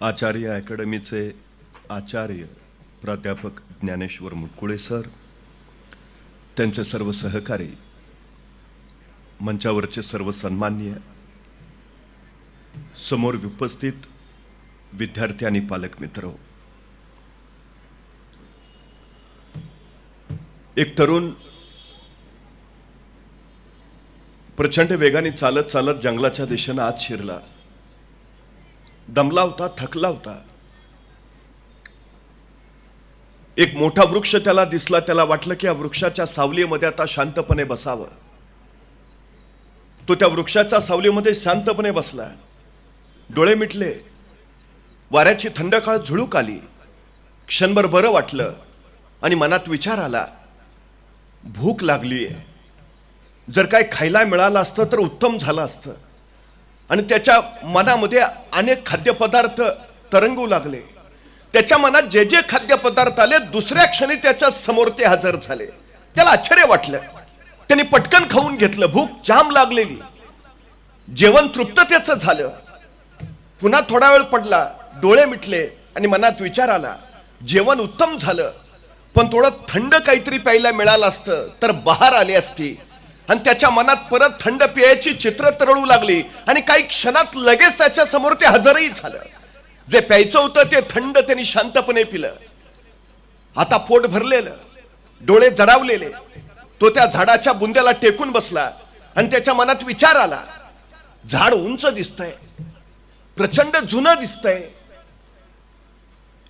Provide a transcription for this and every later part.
आचार्य अकॅडमीचे आचार्य प्राध्यापक ज्ञानेश्वर मुटकुळे सर, त्यांचे सर्व सहकारी, मंचावरचे सर्व सन्माननीय, समोर उपस्थित विद्यार्थी आणि पालक मित्र, एक तरुण प्रचंड वेगाने चालत चालत जंगलाच्या दिशेने आत शिरला. दमला होता, थकला होता. एक मोठा वृक्ष त्याला दिसला. त्याला वाटलं की या वृक्षाच्या सावलीमध्ये आता शांतपणे बसावं. तो त्या वृक्षाच्या सावलीमध्ये शांतपणे बसला. डोळे मिटले. वाऱ्याची थंडकाळ झुळूक आली. क्षणभर बरं वाटलं आणि मनात विचार आला, भूक लागलीये, जर काय खायला मिळालं असतं तर उत्तम झालं असतं. आणि त्याच्या मनामध्ये अनेक खाद्यपदार्थ तरंगू लागले. त्याच्या मनात जे जे खाद्यपदार्थ आले, दुसऱ्या क्षणी त्याच्या समोर ते हजर झाले. त्याला आश्चर्य वाटलं. त्याने पटकन खाऊन घेतलं. भूक जाम लागलेली. जेवण तृप्ततेचं झालं. पुन्हा थोडा वेळ पडला. डोळे मिटले आणि मनात विचार आला, जेवण उत्तम झालं, पण थोडं थंड काहीतरी प्यायला मिळालं असतं तर बहार आली असती. आणि त्याच्या मनात परत थंड पियाची चित्र तरळू लागली आणि काही क्षणात लगेच त्याच्या समोर ते हजरही झालं. जे प्यायचं होतं ते थंड त्यांनी शांतपणे पिलं. आता पोट भरलेलं, डोळे जडावलेले. तो त्या झाडाच्या बुंद्याला टेकून बसला आणि त्याच्या मनात विचार आला, झाड उंच दिसतंय, प्रचंड जुनं दिसतंय.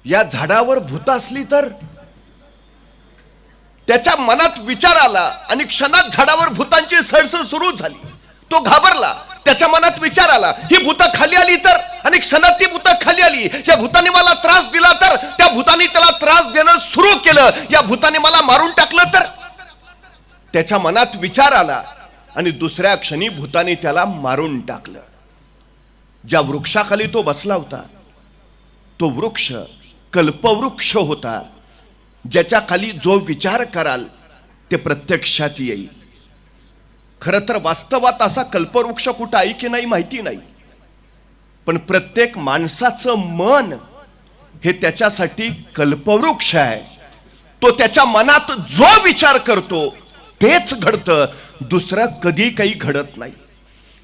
या झाडावर भूत असली तर? त्याच्या मनात विचार आला आणि क्षणात झाडावर भूतांची सरसर सुरू झाली. तो घाबरला. त्याच्या मनात विचार आला, ही भूतं खाली आली तर? आणि क्षणात ती भूतं खाली आली. या भूताने मला त्रास दिला तर? त्या भूताने त्याला त्रास देणं सुरू केलं. या भूताने मला मारून टाकलं तर? त्याच्या मनात विचार आला आणि दुसऱ्या क्षणी भूताने त्याला मारून टाकलं. ज्या वृक्षाखाली तो बसला होता तो वृक्ष कल्पवृक्ष होता, ज्याच्या खाली जो विचार कराल ते प्रत्यक्षात येईल. खरं तर वास्तवात असा कल्पवृक्ष कुठं आहे की नाही माहिती नाही, पण प्रत्येक माणसाचं मन हे त्याच्यासाठी कल्पवृक्ष आहे. तो त्याच्या मनात जो विचार करतो तेच घडतं, दुसरं कधी काही घडत नाही.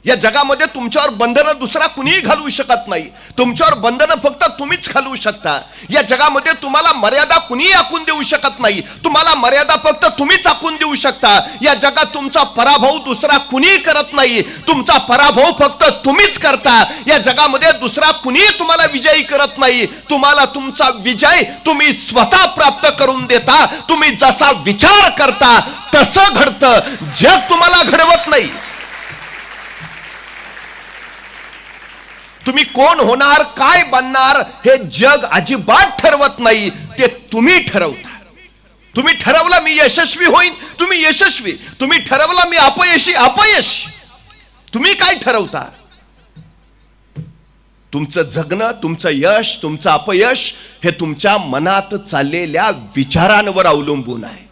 या जगामध्ये तुमच्यावर बंधनं दुसरा कुणीही घालवू शकत नाही. तुमच्यावर बंधनं फक्त तुम्हीच घालवू शकता. या जगामध्ये तुम्हाला मर्यादा कुणीही आखून देऊ शकत नाही. तुम्हाला मर्यादा फक्त तुम्हीच आखून देऊ शकता. या जगात तुमचा पराभव दुसरा कुणीही करत नाही. तुमचा पराभव फक्त तुम्हीच करता. या जगामध्ये दुसरा कुणीही तुम्हाला विजयी करत नाही. तुम्हाला तुमचा विजय तुम्ही स्वतः प्राप्त करून देता. तुम्ही जसा विचार करता तसं घडतं. जग तुम्हाला घडवत नाही. तुम्ही कोण होणार, काय बनणार हे जग अजिबात ठरवत नाही. ते तुम्ही ठरवता. तुम्ही ठरवलं मी यशस्वी होईन, तुम्ही यशस्वी. तुम्ही ठरवलं मी अपयशी, अपयशी. तुम्ही काय ठरवता? तुमचं जगणं, तुमचं यश, तुमचं अपयश हे तुमच्या मनात चाललेल्या विचारांवर अवलंबून आहे.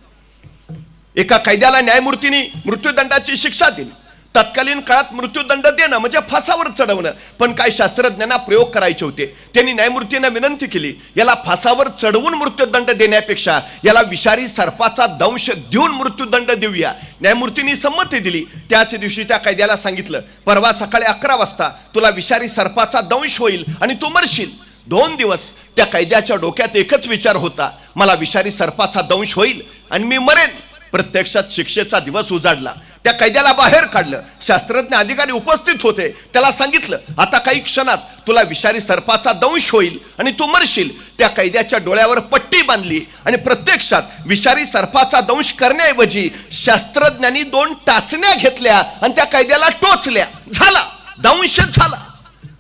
एका कैद्याला न्यायमूर्तीने मृत्यूदंडाची शिक्षा दिली. तत्कालीन काळात मृत्यूदंड देणं म्हणजे फासावर चढवणं, पण काही शास्त्रज्ञांना प्रयोग करायचे होते. त्यांनी न्यायमूर्तींना विनंती केली, याला फासावर चढवून मृत्यूदंड देण्यापेक्षा याला विषारी सर्पाचा दंश देऊन मृत्यूदंड देऊया. न्यायमूर्तींनी संमती दिली. त्याच दिवशी त्या कैद्याला सांगितलं, परवा सकाळी 11 वाजता तुला विषारी सर्पाचा दंश होईल आणि तू मरशील. 2 दिवस त्या कैद्याच्या डोक्यात एकच विचार होता, मला विषारी सर्पाचा दंश होईल आणि मी मरेन. प्रत्यक्षात शिक्षेचा दिवस उजाडला. त्या कैद्याला बाहेर काढलं. शास्त्रज्ञ अधिकारी उपस्थित होते. त्याला सांगितलं, आता काही क्षणात तुला विषारी सर्पाचा दंश होईल आणि तू मरशील. त्या कैद्याच्या डोळ्यावर पट्टी बांधली आणि प्रत्यक्षात विषारी सर्पाचा दंश करण्याऐवजी शास्त्रज्ञांनी 2 टाचण्या घेतल्या आणि त्या कैद्याला टोचल्या. झाला, दंश झाला.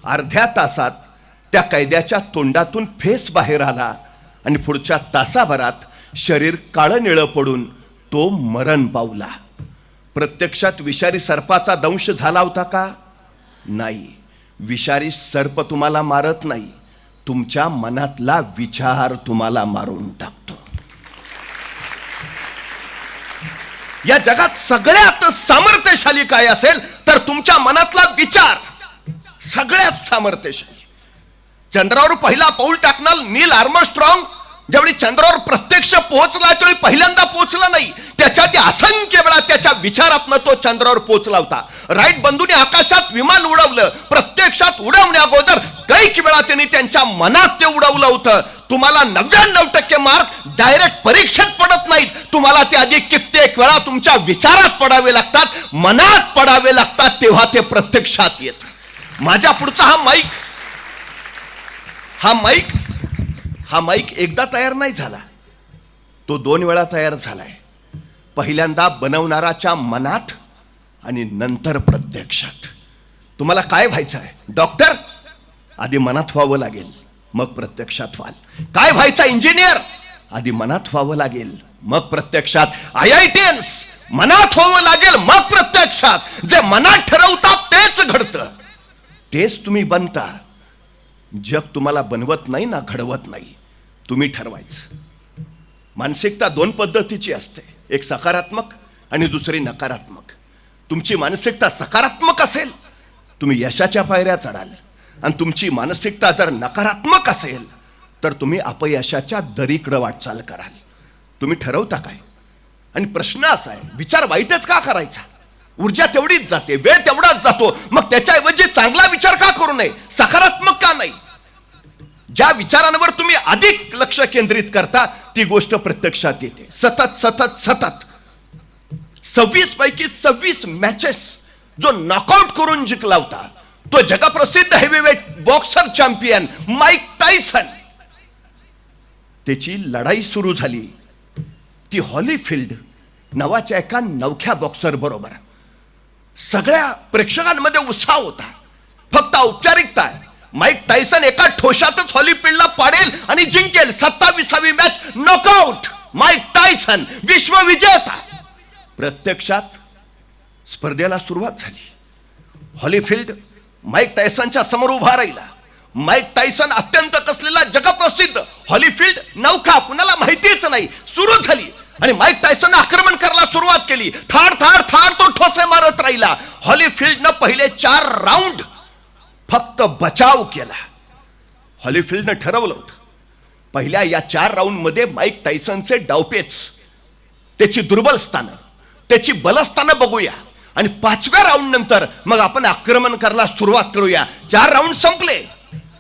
अर्ध्या तासात त्या कैद्याच्या तोंडातून फेस बाहेर आला आणि पुढच्या तासाभरात शरीर काळं निळं पडून तो मरण पावला. प्रत्यक्षात विषारी सर्पाचा दंश झाला होता का? नाही. विषारी सर्प तुम्हाला मारत नाही, तुमच्या मनातला विचार तुम्हाला मारून टाकतो. या जगात सगळ्यात सामर्थ्यशाली काय असेल तर तुमच्या मनातला विचार. सगळ्यात सामर्थ्यशाली. चंद्रावर पहिला पाऊल टाकणार नील आर्मस्ट्रॉंग ज्यावेळी चंद्रावर प्रत्यक्ष पोहोचला त्यावेळी पहिल्यांदा पोहोचला नाही, त्याच्या ते असंख्य वेळा त्याच्या विचारातनं तो चंद्रावर पोहोचला होता. राईट बंधूंनी आकाशात विमान उडवलं, प्रत्यक्षात उडवण्या अगोदर कैक वेळा त्यांनी त्यांच्या मनात ते उडवलं होतं. तुम्हाला 99% मार्क डायरेक्ट परीक्षेत पडत नाहीत, तुम्हाला ते आधी कित्येक वेळा तुमच्या विचारात पडावे लागतात, मनात पडावे लागतात, तेव्हा ते प्रत्यक्षात येत. माझ्या पुढचा हा माईक एकदा तयार नाही झाला, तो 2 वेळा तयार झालाय. पहिल्यांदा बनवणाराच्या मनात आणि नंतर प्रत्यक्षात. तुम्हाला काय व्हायचं आहे? डॉक्टर? आधी मनात व्हावं लागेल, मग प्रत्यक्षात व्हाल. काय व्हायचं? इंजिनियर? आधी मनात व्हावं लागेल, मग प्रत्यक्षात. IITians? मनात व्हावं लागेल, मग प्रत्यक्षात. जे मनात ठरवतात तेच घडतं, तेच तुम्ही बनता. जग तुम्हाला बनवत नाही ना घडवत नाही, तुम्ही ठरवायचं. मानसिकता 2 पद्धतीची असते, एक सकारात्मक आणि दुसरी नकारात्मक. तुमची मानसिकता सकारात्मक असेल तुम्ही यशाच्या पायऱ्या चढाल, आणि तुमची मानसिकता जर नकारात्मक असेल तर तुम्ही अपयशाच्या दरीकडे वाटचाल कराल. तुम्ही ठरवता काय? आणि प्रश्न असा आहे, विचार वाईटच का करायचा? ऊर्जा तेवढीच जाते, वेळ तेवढाच जातो, मग त्याच्याऐवजी चांगला विचार का करू नये? सकारात्मक का नाही? ज्या विचारांवर तुम्ही अधिक लक्ष केंद्रित करता ती गोष्ट प्रत्यक्षात येते. सतत सतत सतत 26 पैकी 26 मॅचेस जो नॉकआउट करून जिंकला होता तो जगप्रसिद्ध heavyweight boxer champion Mike Tyson. त्याची लढाई सुरू झाली ती हॉलीफील्ड नावाच्या एका नवख्या बॉक्सर बरोबर. सगळ्या प्रेक्षकांमध्ये उत्साह होता, फक्त औपचारिकता आहे. माईक टायसन एका ठोशातच हॉलीफील्डला पाडेल आणि जिंकेल. 27वी मॅच नॉकआउट. माईक टायसन विश्वविजेता. प्रत्यक्षात स्पर्धेला सुरुवात झाली. हॉलीफील्ड माईक टायसनच्या समोर उभा राहिला. माईक टायसन अत्यंत कसलेला जगप्रसिद्ध हॉलीफील्ड नौका कुणाला माहितीच नाही सुरू झाली आणि माईक टायसन आक्रमण करायला सुरुवात केली. थाड थाड थाड तो ठोसे मारत राहिला. हॉलीफील्डनं पहिले 4 राऊंड फक्त बचाव केला. हॉलीफील्डनं ठरवलं होतं पहिल्या या 4 राऊंड मध्ये माईक टायसनचे डावपेच, त्याची दुर्बल स्थानं, त्याची बलस्थानं बघूया आणि 5व्या राऊंड नंतर मग आपण आक्रमण करायला सुरुवात करूया. 4 राऊंड संपले,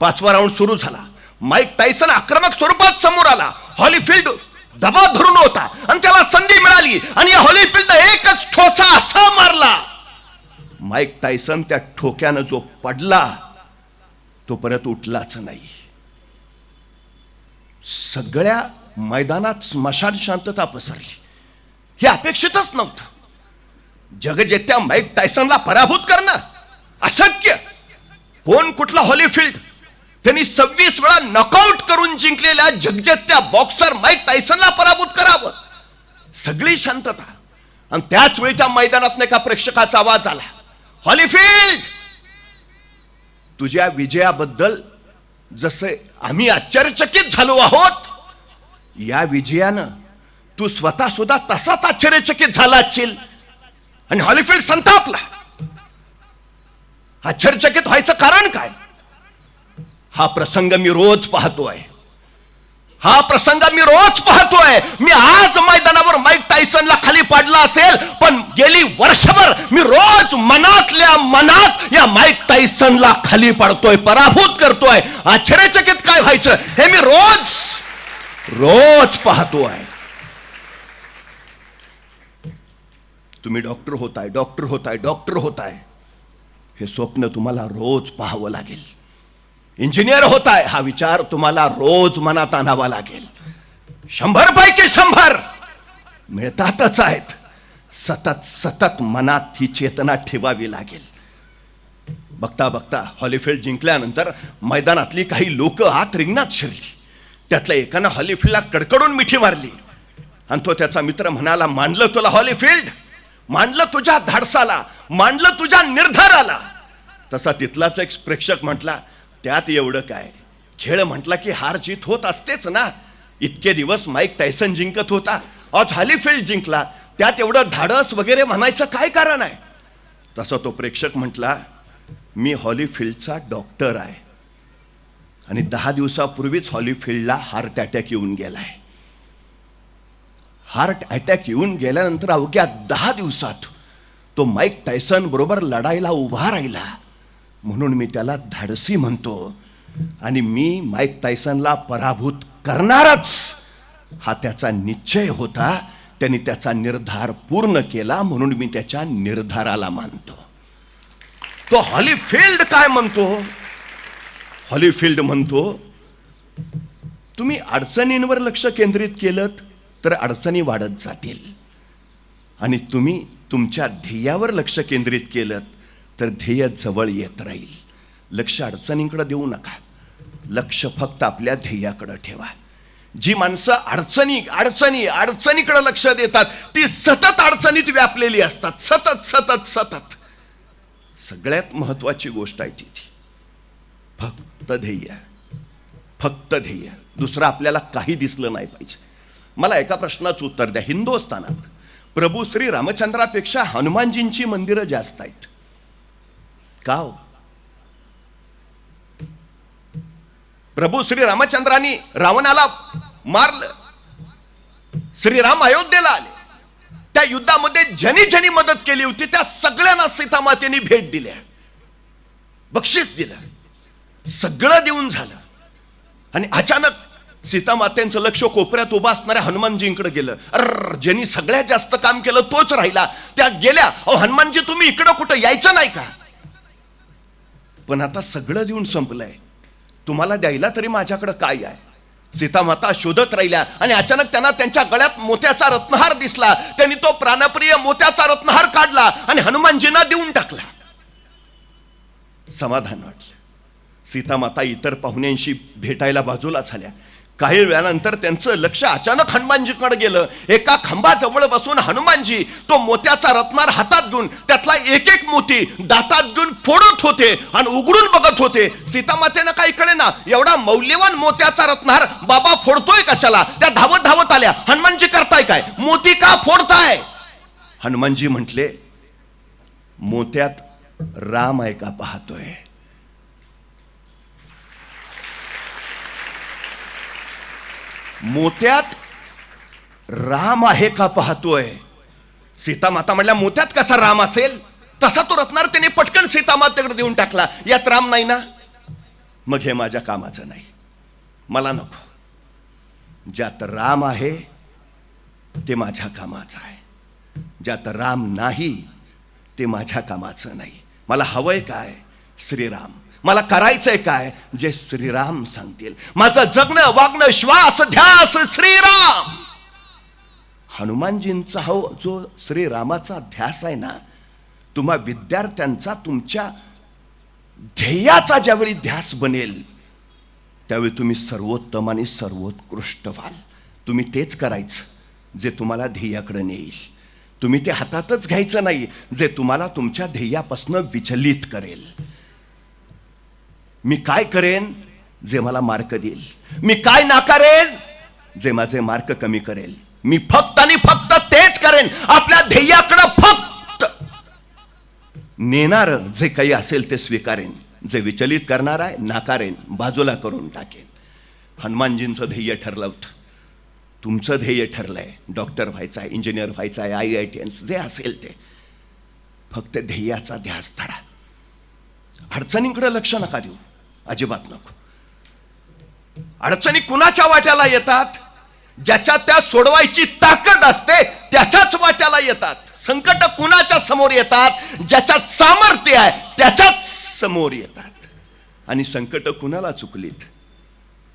5वा राऊंड सुरू झाला. माईक टायसन आक्रमक स्वरूपात समोर आला. हॉलीफील्ड दबाव धरून होता आणि त्याला संधी मिळाली आणि या हॉलीफील्डनं एकच ठोसा असा मारला. माईक टायसन त्या ठोक्यानं जो पडला तो परत उठलाच नाही. सगळ्या मैदानात स्मशान शांतता पसरली. हे अपेक्षितच नव्हतं. जगजेत्या माईक टायसनला पराभूत करणं अशक्य. कोण कुठला हॉलीफील्ड? त्यांनी 26 वेळा नॉकआउट करून जिंकलेल्या जगजेत्या बॉक्सर माईक टायसनला पराभूत करावं. सगळी शांतता आणि त्याच वेळी त्या मैदानात एका प्रेक्षकाचा आवाज आला, हॉलीफील्ड तुझ्या विजयाबद्दल जसे आम्ही आश्चर्यचकित झालो आहोत, या विजयानं तू स्वतः सुद्धा तसाच आश्चर्यचकित झाला असशील. आणि हॉलीफील्ड संतापला. आश्चर्यचकित व्हायचं कारण काय? हा प्रसंग मी रोज पाहतोय. हा प्रसंग मी रोज पाहतोय. मी आज मैदानावर माईक टायसनला खाली पाडला असेल, पण गेली वर्षभर मी रोज मनातल्या मनात या माईक टायसनला खाली पाडतोय, पराभूत करतोय. आश्चर्यचकित काय व्हायचं हे मी रोज रोज पाहतोय. तुम्ही डॉक्टर होताय, डॉक्टर होताय, डॉक्टर होताय, हे स्वप्न तुम्हाला रोज पाहावं लागेल. इंजिनियर होताय, हा विचार तुम्हाला रोज मनात आणावा लागेल. 100 पैकी 100 मिळतातच आहेत. सतत सतत मनात ही चेतना ठेवावी लागेल. बघता बघता हॉलीफील्ड जिंकल्यानंतर मैदानातली काही लोक आत रिंगणात शिरली. त्यातल्या एकानं हॉलीफील्डला कडकडून मिठी मारली आणि तो त्याचा मित्र म्हणाला, मानलं तुला हॉलीफील्ड, मानलं तुझ्या धाडसाला, मानलं तुझ्या निर्धाराला. तसा तिथलाच एक प्रेक्षक म्हटला, त्यात एवढं काय, खेळ म्हटला की हार जीत होत असतेच ना. इतके दिवस माईक टायसन जिंकत होता, आज हॉलीफील्ड जिंकला, त्यात एवढं धाडस वगैरे म्हणायचं काय कारण आहे? तसा तो प्रेक्षक म्हटला, मी हॉलीफील्डचा डॉक्टर आहे आणि 10 दिवसापूर्वीच हॉलीफिल्डला हार्ट अटॅक येऊन गेलाय. हार्ट अटॅक येऊन गेल्यानंतर अवघ्या 10 दिवसात तो माईक टायसन बरोबर लढायला उभा राहिला. म्हणून मी त्याला धाडसी म्हणतो आणि मी माईक टायसनला पराभूत करणारच हा त्याचा निश्चय होता. त्यांनी त्याचा निर्धार पूर्ण केला म्हणून मी त्याच्या निर्धाराला मानतो. तो हॉलीफिल्ड काय म्हणतो? हॉलीफिल्ड म्हणतो तुम्ही अडचणींवर लक्ष केंद्रित केलं तर अडचणी वाढत जातील आणि तुम्ही तुमच्या ध्येयावर लक्ष केंद्रित केलं तर ध्येय जवळ येत राहील. लक्ष अडचणींकडे देऊ नका, लक्ष फक्त आपल्या ध्येयाकडे ठेवा. जी माणसं अडचणीकडे लक्ष देतात ती सतत अडचणीत व्यापलेली असतात. सतत सतत सतत. सगळ्यात महत्वाची गोष्ट आहे ती फक्त ध्येय, फक्त ध्येय. दुसरं आपल्याला काही दिसलं नाही पाहिजे. मला एका प्रश्नाचं उत्तर द्या. हिंदुस्थानात प्रभू श्री रामचंद्रापेक्षा हनुमानजींची मंदिरं जास्त आहेत का हो? प्रभू श्री रामचंद्रांनी रावणाला मारलं, श्रीराम अयोध्येला आले. त्या युद्धामध्ये ज्यांनी मदत केली होती त्या सगळ्यांना सीतामातेने भेट दिल्या, बक्षीस दिलं, सगळं देऊन झालं. आणि अचानक सीतामातेंचं लक्ष कोपऱ्यात उभा असणाऱ्या हनुमानजींकडे गेलं. ज्यांनी सगळ्यात जास्त काम केलं तोच राहिला. त्या गेल्या, अहो हनुमानजी तुम्ही इकडं कुठं यायचं नाही का? पण आता सगळं देऊन संपलंय, तुम्हाला द्यायला तरी माझ्याकडे काय आहे? सीतामाता शोधत राहिल्या आणि अचानक त्यांना त्यांच्या गळ्यात मोत्याचा रत्नहार दिसला. त्यांनी तो प्राणप्रिय मोत्याचा रत्नहार काढला आणि हनुमानजींना देऊन टाकला. समाधान वाटलं. सीतामाता इतर पाहुण्यांशी भेटायला बाजूला झाल्या. काही वेळानंतर त्यांचं लक्ष अचानक हनुमानजीकडे गेलं. एका खांबाजवळ बसून हनुमानजी तो मोत्याचा रत्नहार हातात घेऊन त्यातला एक एक मोती दातात घेऊन फोडत होते आणि उघडून बघत होते. सीतामातेनं काही कळे ना, एवढा मौल्यवान मोत्याचा रत्नहार बाबा फोडतोय कशाला? त्या धावत धावत आल्या. हनुमानजी करताय काय? मोती का फोडताय? हनुमानजी म्हटले, मोत्यात राम आहे का पाहतोय. मोत्यात राम आहे का पाहतोय. सीतामाता म्हणल्या, मोत्यात कसा राम असेल? तसा तो रत्नहार त्याने पटकन सीतामातेकडे देऊन टाकला. यात राम नाही ना? मग हे माझ्या कामाचं नाही, मला नको. ज्यात राम आहे ते माझ्या कामाचं आहे, ज्यात राम नाही ते माझ्या कामाचं नाही. मला हवंय काय? श्रीराम. मला करायचंय काय? जे श्रीराम सांगतील. माझं जगणं वागणं श्वास ध्यास श्रीराम. हनुमानजींचा जो श्रीरामाचा ध्यास आहे ना, तुम्हा विद्यार्थ्यांचा तुमच्या ध्येयाचा ज्यावेळी ध्यास बनेल त्यावेळी तुम्ही सर्वोत्तम आणि सर्वोत्कृष्ट व्हाल. तुम्ही तेच करायचं जे तुम्हाला ध्येयाकडे नेईल. तुम्ही ते हातातच घ्यायचं नाही जे तुम्हाला तुमच्या ध्येयापासून विचलित करेल. मी काय करेन? जे मला मार्क देईल. मी काय नाकारेन? जे माझे मार्क कमी करेल. मी फक्त आणि फक्त तेच करेन. आपल्या ध्येयाकडे फक्त नेणार जे काही असेल ते स्वीकारेन. जे विचलित करणार आहे नाकारेन, बाजूला करून टाकेन. हनुमानजींचं ध्येय ठरलं होतं. तुमचं ध्येय ठरलंय, डॉक्टर व्हायचं आहे, इंजिनियर व्हायचं आहे, IITians जे असेल ते. फक्त ध्येयाचा ध्यास धरा. अडचणींकडे लक्ष नका देऊ, अजिबात नको. अडचणी कुणाच्या वाट्याला येतात? ज्याच्या त्या सोडवायची ताकद असते त्याच्याच वाट्याला येतात. संकट कुणाच्या समोर येतात? ज्याच्यात सामर्थ्य आहे त्याच्याच समोर येतात. आणि संकट कुणाला चुकलीत?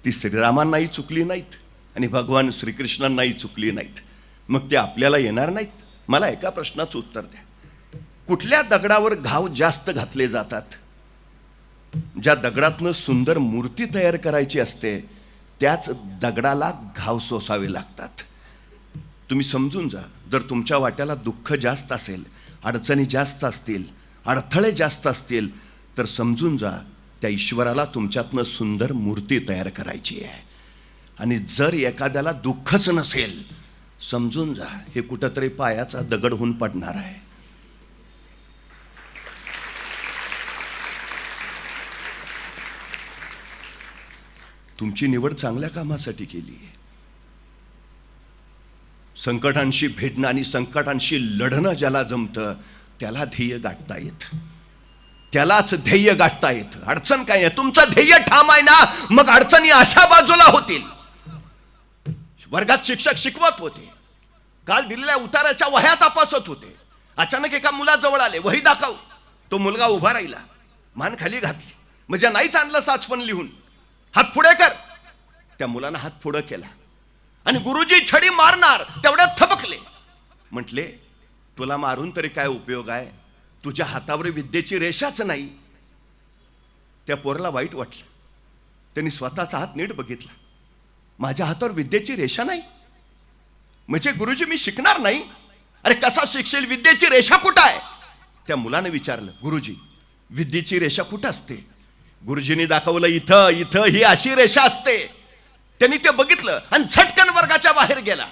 ती श्रीरामांनाही चुकली नाहीत आणि भगवान श्रीकृष्णांनाही चुकली नाहीत. मग ते आपल्याला येणार नाहीत? मला एका प्रश्नाचं उत्तर द्या. कुठल्या दगडावर घाव जास्त घातले जातात? ज्या दगडातनं सुंदर मूर्ती तयार करायची असते त्याच दगडाला घाव सोसावे लागतात. तुम्ही समजून जा. जर तुमच्या वाट्याला दुःख जास्त असेल, अडचणी जास्त असतील, अडथळे जास्त असतील तर समजून जा त्या ईश्वराला तुमच्यातनं सुंदर मूर्ती तयार करायची आहे. आणि जर एखाद्याला दुःखच नसेल, समजून जा हे कुठंतरी पायाचा दगड होऊन पडणार आहे. तुमची निवड चांगल्या कामासाठी केली आहे. संकटांशी भेटणं आणि संकटांशी लढणं ज्याला जमतं त्याला ध्येय गाठता येतं, त्यालाच ध्येय गाठता येतं. अडचण काय आहे? तुमचं ध्येय ठाम आहे ना, मग अडचणी अशा बाजूला होतील. वर्गात शिक्षक शिकवत होते, काल दिलेल्या उताराच्या वह्या तपासत होते. अचानक एका मुलाजवळ आले, वही दाखव. तो मुलगा उभा राहिला, मान खाली घातली, म्हणजे नाहीच आणलं साचपण लिहून. हात पुढे कर. त्या मुलानं हात पुढे केला आणि गुरुजी छडी मारणार तेवढ्यात थबकले. म्हटले, तुला मारून तरी काय उपयोग आहे, तुझ्या हातावर विद्येची रेषाच नाही. त्या पोराला वाईट वाटलं. त्यांनी स्वतःचा हात नीट बघितला. माझ्या हातावर विद्येची रेषा नाही, म्हणजे गुरुजी मी शिकणार नाही? अरे कसा शिकशील, विद्येची रेषा कुठं आहे? त्या मुलाने विचारलं, गुरुजी विद्येची रेषा कुठं असते? गुरुजींनी दाखवलं, इथं इथं ही अशी रेषा असते. त्यांनी ते बघितलं आणि झटकन वर्गाच्या बाहेर गेला.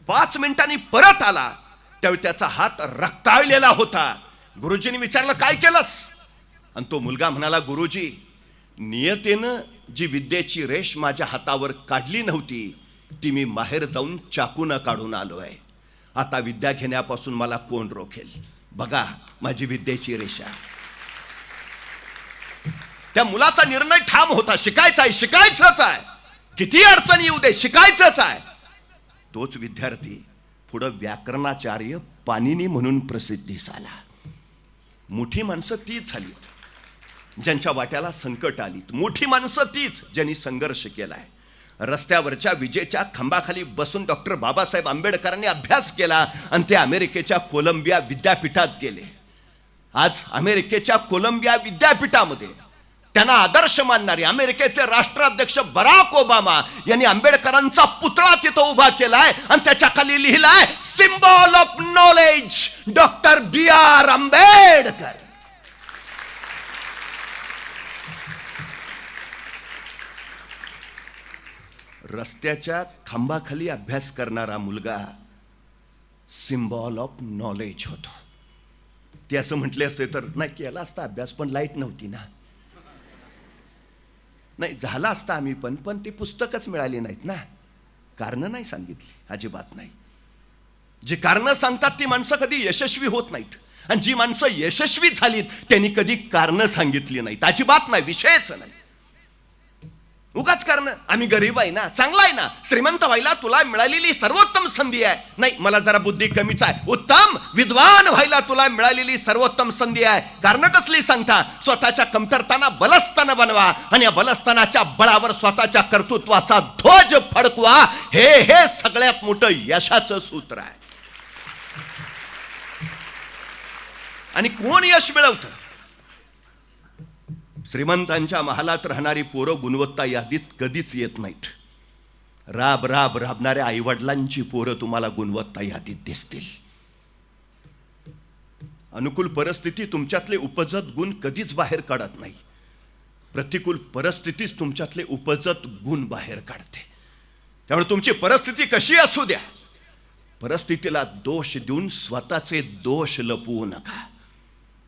5 मिनिटांनी परत आला, त्यावेळी त्याचा हात रक्ताळलेला होता. गुरुजींनी विचारलं, काय केलंस? आणि तो मुलगा म्हणाला, गुरुजी नियतीनं जी विद्येची रेष माझ्या हातावर काढली नव्हती ती मी बाहेर जाऊन चाकून काढून आलो आहे. आता विद्या घेण्यापासून मला कोण रोखेल? बघा माझी विद्येची रेषा. त्या मुलाचा निर्णय ठाम होता, शिकायचं आहे, शिकायचंच आहे, किती अडचणी येऊ दे, शिकायचंच आहे. तोच विद्यार्थी पुढं व्याकरणाचार्य पाणिनी म्हणून प्रसिद्धीस आला. मोठी माणसं तीच झालीत ज्यांच्या वाट्याला संकट आलीत. मोठी माणसं तीच ज्यांनी संघर्ष केलाय. रस्त्यावरच्या विजेच्या खांबाखाली बसून डॉक्टर बाबासाहेब आंबेडकरांनी अभ्यास केला आणि ते अमेरिकेच्या कोलंबिया विद्यापीठात गेले. आज अमेरिकेच्या कोलंबिया विद्यापीठामध्ये त्यांना आदर्श मानणारे अमेरिकेचे राष्ट्राध्यक्ष बराक ओबामा यांनी आंबेडकरांचा पुतळा तिथं उभा केलाय आणि त्याच्या खाली लिहिलाय, symbol of knowledge doctor B.R. Ambedkar. रस्त्याच्या खांबाखाली अभ्यास करणारा मुलगा सिम्बॉल ऑफ नॉलेज होतो. ते असं म्हटले असते तर नाही केला असता अभ्यास, पण लाईट नव्हती ना, नाही झाला असता आम्ही पण ती पुस्तकच मिळाली नाहीत ना. कारण नाही सांगितली, अजिबात नाही. जी कारण सांगतात ती माणसं कधी यशस्वी होत नाहीत, आणि जी माणसं यशस्वी झालीत त्यांनी कधी कारण सांगितली नाहीत, अजिबात नाही, विषयच नाही. उगाच कारण, आम्ही गरीब आहे ना, चांगला आहे ना, श्रीमंत व्हायला तुला मिळालेली सर्वोत्तम संधी आहे. नाही, मला जरा बुद्धी कमीच आहे. उत्तम विद्वान व्हायला तुला मिळालेली सर्वोत्तम संधी आहे. कारण कसली सांगता? स्वतःच्या कमतरताना बलस्थान बनवा आणि या बलस्थानाच्या बळावर स्वतःच्या कर्तृत्वाचा ध्वज फडकवा. हे सगळ्यात मोठं यशाचं सूत्र आहे. आणि कोण यश मिळवतं? श्रीमंतांच्या महालात राहणारी पोरं गुणवत्ता यादीत कधीच येत नाहीत. राबणाऱ्या आईवडिलांची पोरं तुम्हाला गुणवत्ता यादीत दिसतील. अनुकूल परिस्थिती तुमच्यातले उपजत गुण कधीच बाहेर काढत नाही. प्रतिकूल परिस्थितीच तुमच्यातले उपजत गुण बाहेर काढते. त्यामुळे तुमची परिस्थिती कशी असू द्या, परिस्थितीला दोष देऊन स्वतःचे दोष लपवू नका.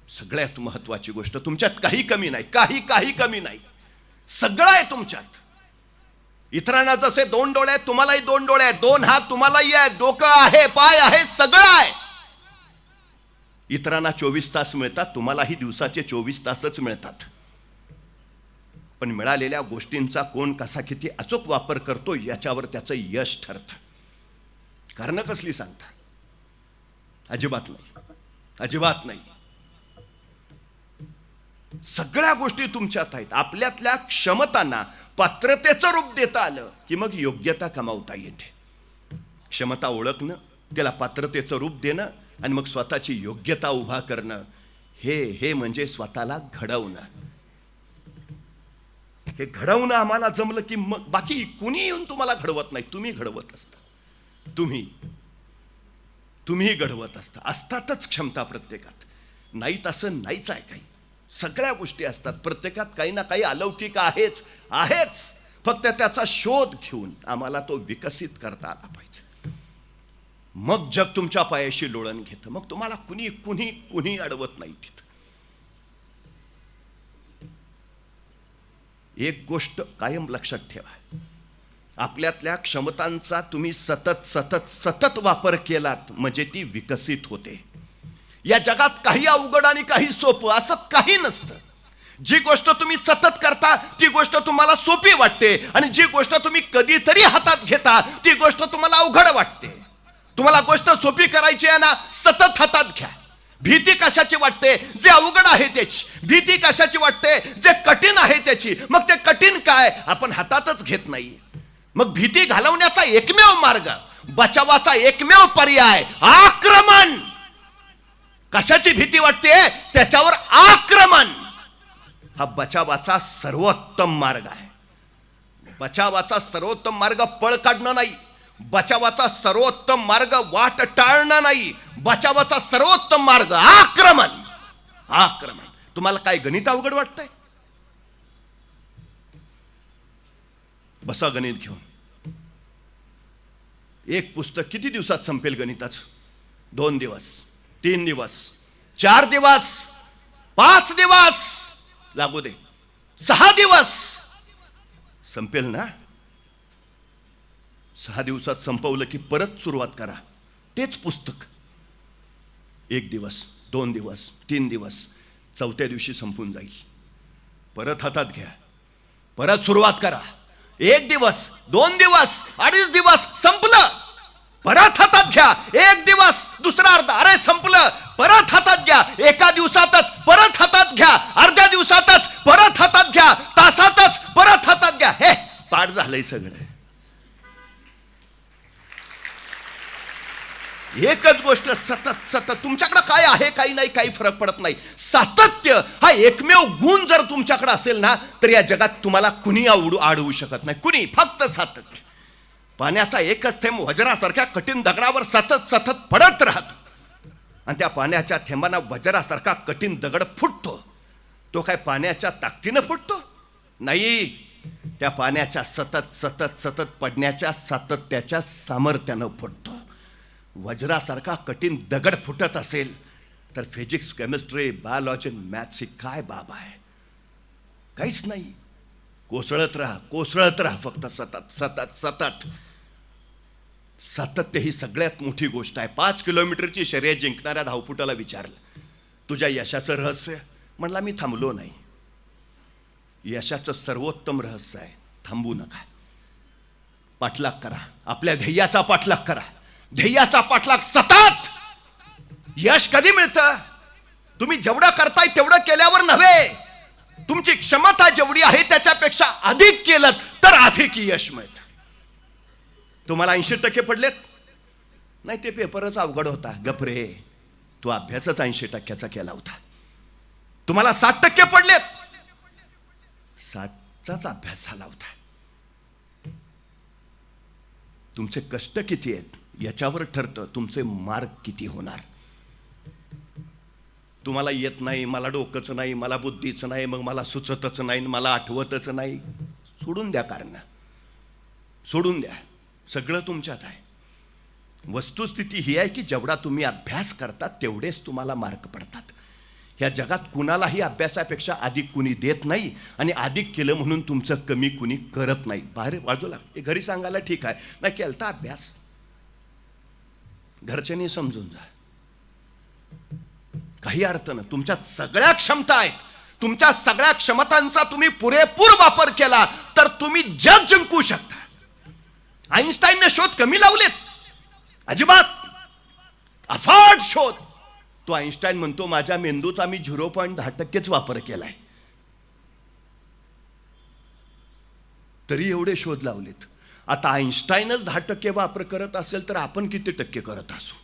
सगळ्यात महत्वाची गोष्ट, तुमच्यात काही कमी नाही, काही कमी नाही, सगळं आहे तुमच्यात. इतरांना जसे 2 डोळे आहेत तुम्हालाही 2 डोळे आहेत, 2 हात तुम्हालाही आहेत, डोकं आहे, पाय आहे, सगळं आहे. इतरांना 24 तास मिळतात, तुम्हालाही दिवसाचे 24 तासच मिळतात. पण मिळालेल्या गोष्टींचा कोण कसा किती अचूक वापर करतो याच्यावर त्याचं यश ठरतं. कारण कसली सांगता? अजिबात नाही, अजिबात नाही. सगळ्या गोष्टी तुमच्यात आहेत. आपल्यातल्या क्षमतांना पात्रतेचं रूप देता आलं की मग योग्यता कमावता येते. क्षमता ओळखणं, त्याला पात्रतेचं रूप देणं आणि मग स्वतःची योग्यता उभा करणं, हे म्हणजे स्वतःला घडवणं. हे घडवणं आम्हाला जमलं की मग बाकी कुणी येऊन तुम्हाला घडवत नाही, तुम्ही घडवत असता. तुम्ही घडवत असता. असतातच क्षमता प्रत्येकात, नाहीत असं नाहीच आहे. काही सगळ्या गोष्टी असतात प्रत्येकात, काही ना काही अलौकिक आहेच. फक्त त्याचा शोध घेऊन आम्हाला तो विकसित करता आला पाहिजे. मग जग तुमच्या पायाशी लोळण घेतं, मग तुम्हाला कुणी अडवत नाही. तिथं एक गोष्ट कायम लक्षात ठेवा, आपल्यातल्या क्षमतांचा तुम्ही सतत सतत सतत वापर केलात म्हणजे ती विकसित होते. या जगात काही अवघड आणि काही सोपं असं काही नसतं. जी गोष्ट तुम्ही सतत करता ती गोष्ट तुम्हाला सोपी वाटते, आणि जी गोष्ट तुम्ही कधीतरी हातात घेता ती गोष्ट तुम्हाला अवघड वाटते. तुम्हाला गोष्ट सोपी करायची आहे ना, सतत हातात घ्या. भीती कशाची वाटते? जे अवघड आहे त्याची. भीती कशाची वाटते? जे कठीण आहे त्याची. मग ते कठीण काय आपण हातातच घेत नाही. मग भीती घालवण्याचा एकमेव मार्ग, बचावाचा एकमेव पर्याय आक्रमण. कशाची भीती वाटते? त्याच्यावर आक्रमण. हा बचावाचा सर्वोत्तम मार्ग आहे. बचावाचा सर्वोत्तम मार्ग पळ काढणं नाही. बचावाचा सर्वोत्तम मार्ग वाट टाळणं नाही. बचावाचा सर्वोत्तम मार्ग आक्रमण. आक्रमण. तुम्हाला काय गणित अवघड वाटतंय? बसा गणित घेऊन. एक पुस्तक किती दिवसात संपेल गणिताचं? 2 दिवस, 3 दिवस, 4 दिवस, 5 दिवस लागू दे, 6 दिवस संपेल ना. 6 दिवसात संपवलं की परत सुरुवात करा. तेच पुस्तक 1 दिवस, 2 दिवस, 3 दिवस, 4थ्या दिवशी संपून जाईल. परत हातात घ्या, परत सुरुवात करा. 1 दिवस, 2 दिवस, 2.5 दिवस, संपलं. परत हातात घ्या. 1 दिवस, दुसरा अर्धा, अरे संपलं. परत हातात घ्या. एका दिवसातच परत हातात घ्या. अर्ध्या दिवसातच परत हातात घ्या. तासातच परत हातात घ्या. हे पाठ झालंय सगळं. एकच गोष्ट सतत सतत. तुमच्याकडे काय आहे काही नाही काही फरक पडत नाही. सातत्य हा एकमेव गुण जर तुमच्याकडे असेल ना, तर या जगात तुम्हाला कुणी अडवू शकत नाही. कुणी. फक्त सातत्य. पाण्याचा एकच थेंब वज्रासारख्या कठीण दगडावर सतत सतत पडत राहतो, आणि त्या पाण्याच्या थेंबांना वज्रासारखा कठीण दगड फुटतो. तो काय पाण्याच्या ताकदीनं फुटतो? नाही. त्या पाण्याच्या सतत सतत सतत पडण्याच्या सातत्याच्या सामर्थ्यानं फुटतो. वज्रासारखा कठीण दगड फुटत असेल तर फिजिक्स, केमिस्ट्री, बायोलॉजी, मॅथ्स ही काय बाब आहे? काहीच नाही. कोसळत राहा, कोसळत राहा. फक्त सतत सतत सतत. सातत्य ही सगळ्यात मोठी गोष्ट आहे. 5 किलोमीटरची शर्यत जिंकणाऱ्या धावपटूला विचारलं, तुझ्या यशाचं रहस्य? म्हणला, मी थांबलो नाही. यशाचं सर्वोत्तम रहस्य आहे थांबू नका. पाठलाग करा. आपल्या ध्येयाचा पाठलाग करा. ध्येयाचा पाठलाग सतत. यश कधी मिळतं? तुम्ही जेवढं करताय तेवढं केल्यावर नव्हे. तुमची क्षमता जेवढी आहे त्याच्यापेक्षा अधिक केलं तर अधिक यश मिळतं. तुम्हाला 80% पडलेत? नाही, ते पेपरच अवघड होता. गपरे, तू अभ्यासच 80%चा केला होता. तुम्हाला 60% पडलेत? 60चाच अभ्यास झाला होता. तुमचे कष्ट किती आहेत याच्यावर ठरतं तुमचे मार्क किती होणार. तुम्हाला येत नाही, मला डोकंच नाही, मला बुद्धीचं नाही, मग मला सुचतच नाही, मला आठवतच नाही. सोडून द्या कारण, सोडून द्या. सगळं तुमच्यात आहे. वस्तुस्थिती ही आहे की जेवढा तुम्ही अभ्यास करता तेवढेच तुम्हाला मार्क पडतात. ह्या जगात कुणालाही अभ्यासापेक्षा अधिक कुणी देत नाही, आणि अधिक केलं म्हणून तुमचं कमी कुणी करत नाही. बाहेर बाजूला घरी सांगायला ठीक आहे, नाही केलता अभ्यास, घरच्यांनी समजून जा. काही अर्थ नाही. तुमच्यात सगळ्या क्षमता आहेत. तुमच्या सगळ्या क्षमतांचा तुम्ही पुरेपूर वापर केला तर तुम्ही जग जिंकू शकता. आईन्स्टाईनने शोध कमी लावलेत? अजिबात. अफाट शोध. तो आईन्स्टाईन म्हणतो माझ्या मेंदूचा मी 0.10% वापर केलाय, तरी एवढे शोध लावलेत. आता आईन्स्टाईनच 10% वापर करत असेल तर आपण किती टक्के करत असू?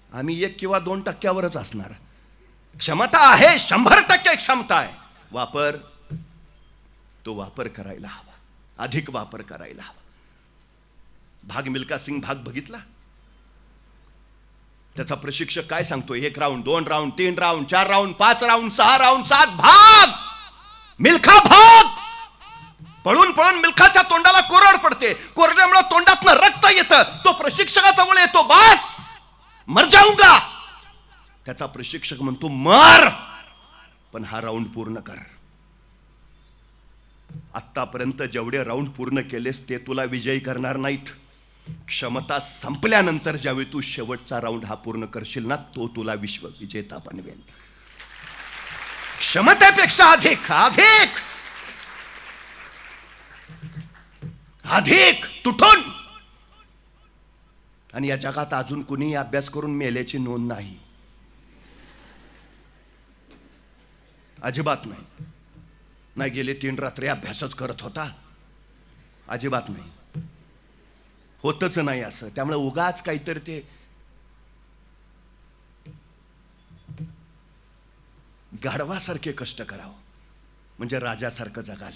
आम्ही 1 किंवा 2% असणार. क्षमता आहे, 100% क्षमता आहे. वापर, तो वापर करायला हवा, अधिक वापर करायला हवा. भाग मिल्खा सिंग भाग बघितला? त्याचा प्रशिक्षक काय सांगतो? 1 round, 2 round, 3 round, 4 round, 5 round, 6 round, 7 भाग. मिल्खा भाग. पळून पळून मिल्खाच्या तोंडाला कोरड पडते. कोरड्यामुळे तोंडातनं रक्त येतं. तो प्रशिक्षकाजवळ येतो, बास मर जाऊंगा. त्याचा प्रशिक्षक म्हणतो मर. पण हा राऊंड पूर्ण कर. आत्तापर्यंत जेवढे राऊंड पूर्ण केलेस ते तुला विजयी करणार नाहीत. क्षमता संपल्यानंतर ज्यावेळी तू शेवटचा राऊंड हा पूर्ण करशील ना, तो तुला विश्व विजेता बनवेल. क्षमतेपेक्षा अधिक अधिक अधिक तुटून. आणि या जगात अजून कुणी अभ्यास करून मेल्याची नोंद नाही, अजिबात नाही. नाही गेले 3 रात्री अभ्यासच करत होता, अजिबात नाही, होतच नाही असं. त्यामुळे उगाच काहीतरी ते गाढवासारखे कष्ट करावं म्हणजे राजासारखं जगाल.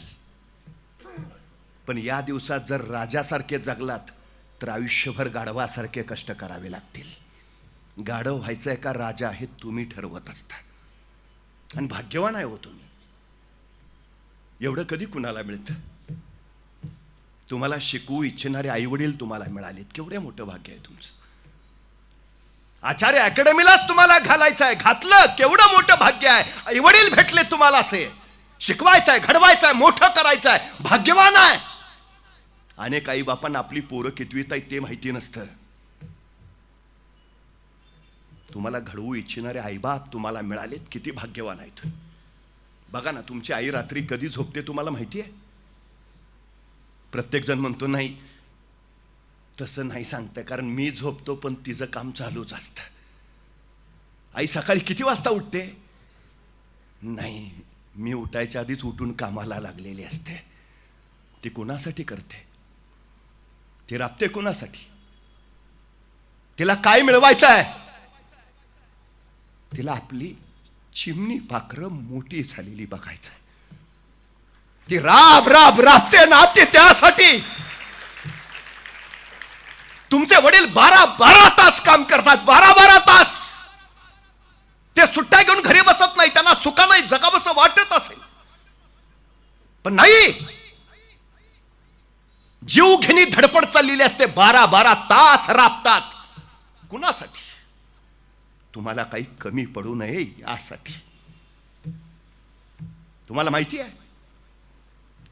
पण या दिवसात जर राजासारखे जगलात तर आयुष्यभर गाढवासारखे कष्ट करावे लागतील. गाढव व्हायचंय का राजा हे तुम्ही ठरवत असता. आणि भाग्यवान आहे हो तुम्ही. एवढं कधी कुणाला मिळतं? तुम्हाला शिकवू इच्छिणारे आई वडील तुम्हाला मिळालेत, केवढे मोठं भाग्य आहे तुमचं. आचार्य अकॅडमीलाच तुम्हाला घालायचं आहे, घातलं, केवढं मोठं भाग्य आहे. आई वडील भेटले तुम्हाला, असे शिकवायचं आहे, घडवायचं आहे, मोठं करायचं आहे, भाग्यवान आहे. अनेक आई बापांना आपली पोरं कितवीत आहेत ते माहिती नसतं. तुम्हाला घडवू इच्छिणारे आईबाप तुम्हाला मिळालेत, किती भाग्यवान आहेत. बघा ना, तुमची आई रात्री कधी झोपते तुम्हाला माहिती आहे? प्रत्येक जण म्हणतो नाही, तसं नाही सांगते, कारण मी झोपतो पण तिचं काम चालूच असतं. आई सकाळी किती वाजता उठते? नाही, मी उठायच्या आधीच उठून कामाला लागलेली असते. ती कोणासाठी करते? ती राबते कोणासाठी? तिला काय मिळवायचं आहे? तिला आपली चिमणी पाखरं मोठी झालेली बघायचं आहे. ती राब राब राबते ना, ते त्यासाठी. तुमचे वडील 12-12 तास काम करतात, 12-12 तास. ते सुट्ट्या घेऊन घरी बसत नाही, त्यांना सुखानं जगावंसं वाटत असेल, पण नाही, जीव घेणी धडपड चाललेली असते. 12-12 तास राबतात. कुणासाठी? तुम्हाला काही कमी पडू नये यासाठी. तुम्हाला माहिती आहे,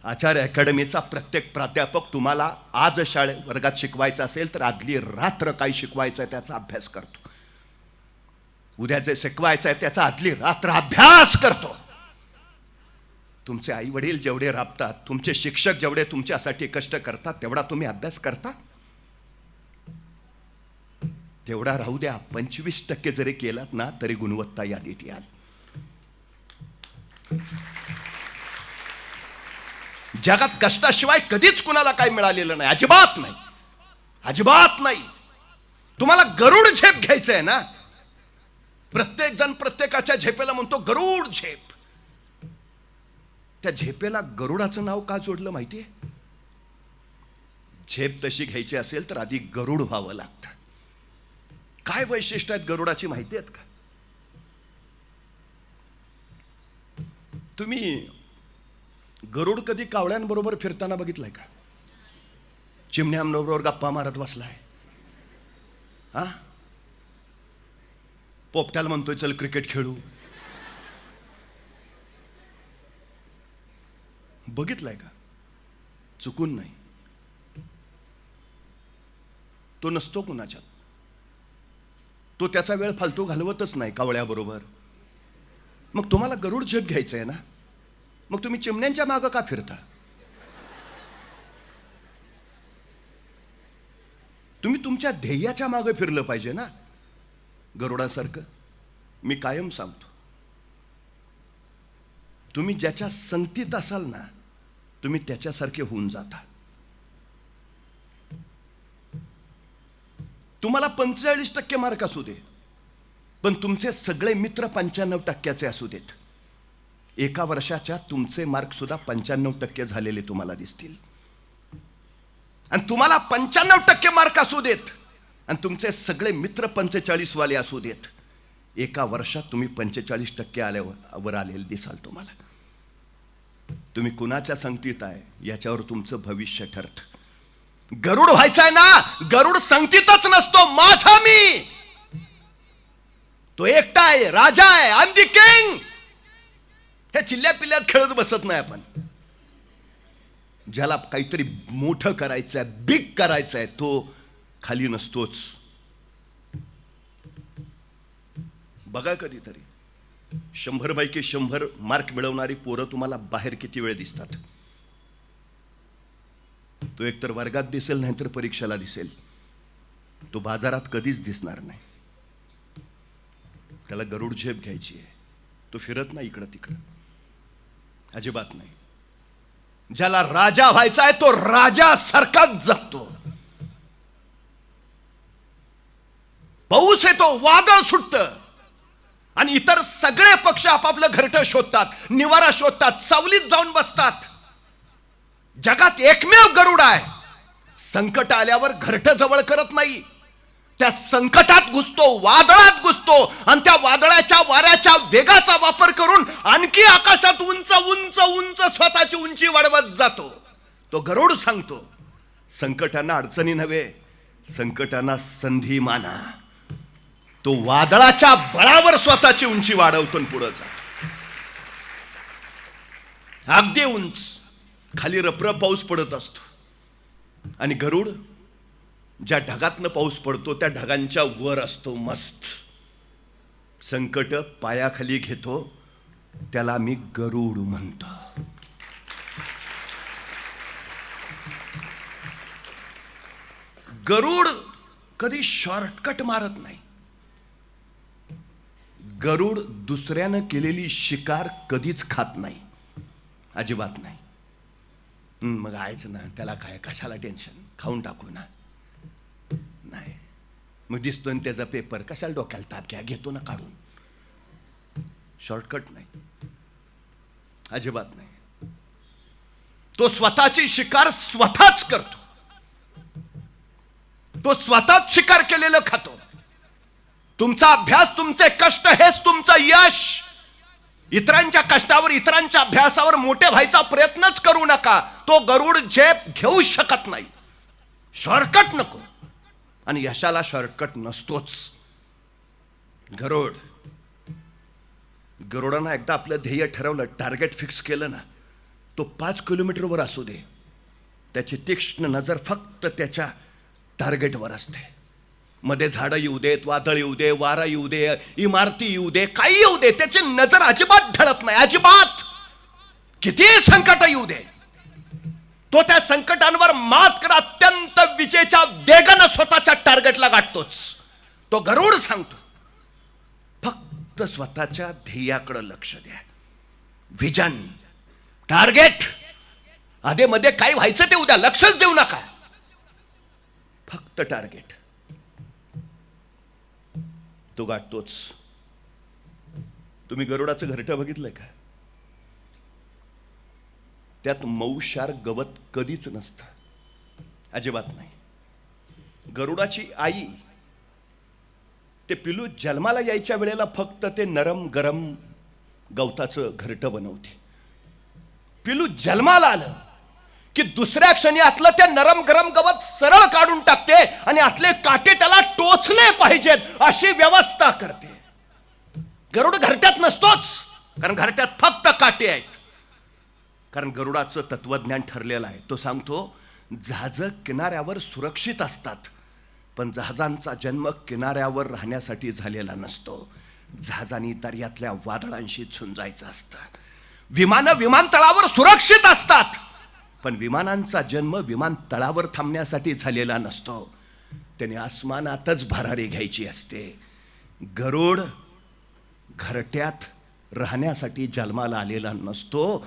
आचार्य अकॅडमीचा प्रत्येक प्राध्यापक तुम्हाला आज शाळेत वर्गात शिकवायचं असेल तर आदली रात्र काय शिकवायचं आहे त्याचा अभ्यास करतो. उद्या जे शिकवायचं आहे त्याचा आदली रात्र अभ्यास करतो. तुमचे आई वडील जेवढे राबतात, तुमचे शिक्षक जेवढे तुमच्यासाठी कष्ट करतात, तेवढा तुम्ही अभ्यास करता? तेवढा राहू द्या, 25% जरी केलात ना तरी गुणवत्ता यादीत याल. जगात कष्टाशिवाय कधीच कुणाला काय मिळालेलं नाही, अजिबात नाही, अजिबात नाही. तुम्हाला गरुड झेप घ्यायचं आहे ना. प्रत्येक जण प्रत्येकाच्या झेपेला म्हणतो गरुड झेप. त्या झेपेला गरुडाचं नाव का जोडलं माहितीये? झेप तशी घ्यायची असेल तर आधी गरुड व्हावं लागतं. काय वैशिष्ट्य आहेत गरुडाची माहिती आहेत का? तुम्ही गरुड कधी कावळ्यांबरोबर फिरताना बघितलाय का? चिमण्यांबरोबर गप्पा मारत बसलाय? हा, पोपट्याला म्हणतोय चल क्रिकेट खेळू. बघितलाय का? चुकून नाही. तो नसतो कुणाच्यात. तो त्याचा वेळ फालतू घालवतच नाही कावळ्याबरोबर. मग तुम्हाला गरुड झेप घ्यायचं आहे ना, मग तुम्ही चिमण्यांच्या मागं का फिरता? तुम्ही तुमच्या ध्येयाच्या मागं फिरलं पाहिजे ना, गरुडासारखं. मी कायम सांगतो, तुम्ही ज्याच्या संगतीत असाल ना, तुम्ही त्याच्यासारखे होऊन जाता. तुम्हाला 45% मार्क असू दे, पण तुमचे सगळे मित्र 95% असू देत. एका वर्षाच्या तुमचे मार्क सुद्धा 95% झालेले तुम्हाला दिसतील. आणि तुम्हाला 95% मार्क असू देत आणि तुमचे सगळे मित्र 45 वाले असू देत. एका वर्षात तुम्ही 45% आल्यावर आलेले दिसाल. तुम्हाला तुम्ही कुणाच्या संगतीत आहे याच्यावर तुमचं भविष्य ठरतं. गरुड व्हायचंय ना, गरुड संगतीतच नसतो. माझा मी तो एकटा आहे, राजा आहे, आय एम द किंग. ह्या चिल्ल्या पिल्ल्यात खेळत बसत नाही आपण. ज्याला काहीतरी मोठं करायचंय, बिग करायचंय, तो खाली नसतोच. बघा कधीतरी 100 पैकी 100 मार्क मिळवणारी पोरं तुम्हाला बाहेर किती वेळ दिसतात. तो एकतर वर्गात दिसेल, नाहीतर परीक्षेला दिसेल. तो बाजारात कधीच दिसणार नाही. त्याला गरुड झेप घ्यायची आहे. तो फिरत नाही इकडं तिकडं, अजिबात नाही. ज्याला राजा व्हायचा आहे तो राजा सारखाच जगतो. पाऊस येतो, वादळ सुटतं, आणि इतर सगळे पक्ष आपापलं घरटं शोधतात, निवारा शोधतात, सावलीत जाऊन बसतात. जगात एकमेव गरुड आहे, संकट आल्यावर घरटं जवळ करत नाही. त्या संकटात घुसतो, वादळात घुसतो, आणि त्या वादळाच्या वाऱ्याच्या वेगाचा वापर करून आणखी आकाशात उंच उंच उंच स्वतःची उंची वाढवत जातो. तो गरुड सांगतो, संकटांना अडचणी नव्हे, संकटांना संधी माना. तो वादळाच्या बळावर स्वतःची उंची वाढवतो आणि पुढे जातो. अगदी उंच, खाली रपरप पाऊस पडत असतो, आणि गरुड ज्या ढगातनं पाऊस पडतो त्या ढगांच्या वर असतो मस्त. संकट पायाखाली घेतो, त्याला मी गरुड म्हणतो. गरुड कधी शॉर्टकट मारत नाही. गरुड दुसऱ्यानं केलेली शिकार कधीच खात नाही, अजिबात नाही. मग आयचं ना, त्याला काय, कशाला टेन्शन, खाऊन टाकू ना. नाही, मग दिसतोय त्याचा पेपर, कशाला डोक्याला ताप घ्या, घेतो ना काढून. शॉर्टकट नाही, अजिबात नाही. तो स्वतःची शिकार स्वतःच करतो. तो स्वतःच शिकार केलेलं खातो. तुमचा अभ्यास, तुमचे कष्ट हेच तुमचं यश. इतरांच्या कष्टावर, इतरांच्या अभ्यासावर मोठे व्हायचा प्रयत्नच करू नका. तो गरुड झेप घेऊ शकत नाही. शॉर्टकट नको, आणि यशाला शॉर्टकट नसतोच. गरुडानं एकदा आपलं ध्येय ठरवलं, टार्गेट फिक्स केलं ना, तो 5 किलोमीटरवर असू दे, त्याची तीक्ष्ण नजर फक्त त्याच्या टार्गेटवर असते. मध्ये झाडं येऊ देत, वादळ येऊ दे, वारा येऊ दे, इमारती येऊ दे, काही येऊ दे, त्याची नजर अजिबात ढळत नाही, अजिबात. किती संकट येऊ दे, तो त्या संकटांवर मात कर अत्यंत विजेच्या वेगानं स्वतःच्या टार्गेटला गाठतोच. तो गरुड सांगतो, फक्त स्वतःच्या ध्येयाकडे लक्ष द्या. विजन, टार्गेट, आधे मध्ये काय व्हायचं ते उद्या, लक्षच देऊ नका, फक्त टार्गेट. तो गाठतोच. तुम्ही गरुडाचं घरटं बघितलंय का? त्यात मऊशार गवत कधीच नसतं, अजिबात नाही. गरुडाची आई ते पिलू जन्माला यायच्या वेळेला फक्त ते नरम गरम गवताचं घरटं बनवते. पिलू जन्माला आलं की दुसऱ्या क्षणी आतलं ते नरम गरम गवत सरळ काढून टाकते, आणि आतले काटे त्याला टोचले पाहिजेत अशी व्यवस्था करते. गरुड घरट्यात नसतोच, कारण घरट्यात फक्त काटे आहेत. कारण गरुडाचं तत्वज्ञान ठरलेलं आहे. तो सांगतो, जहाजं किनाऱ्यावर सुरक्षित असतात, पण जहाजांचा जन्म किनाऱ्यावर राहण्यासाठी झालेला नसतो. जहाजांनी दर्यातल्या वादळांशी झुंजायचं असतं. विमानं विमानतळावर सुरक्षित असतात, पण विमानांचा जन्म विमानतळावर थांबण्यासाठी झालेला नसतो. त्याने आसमानातच भरारी घ्यायची असते. गरुड घरट्यात राहण्यासाठी जन्माला आलेला नसतो,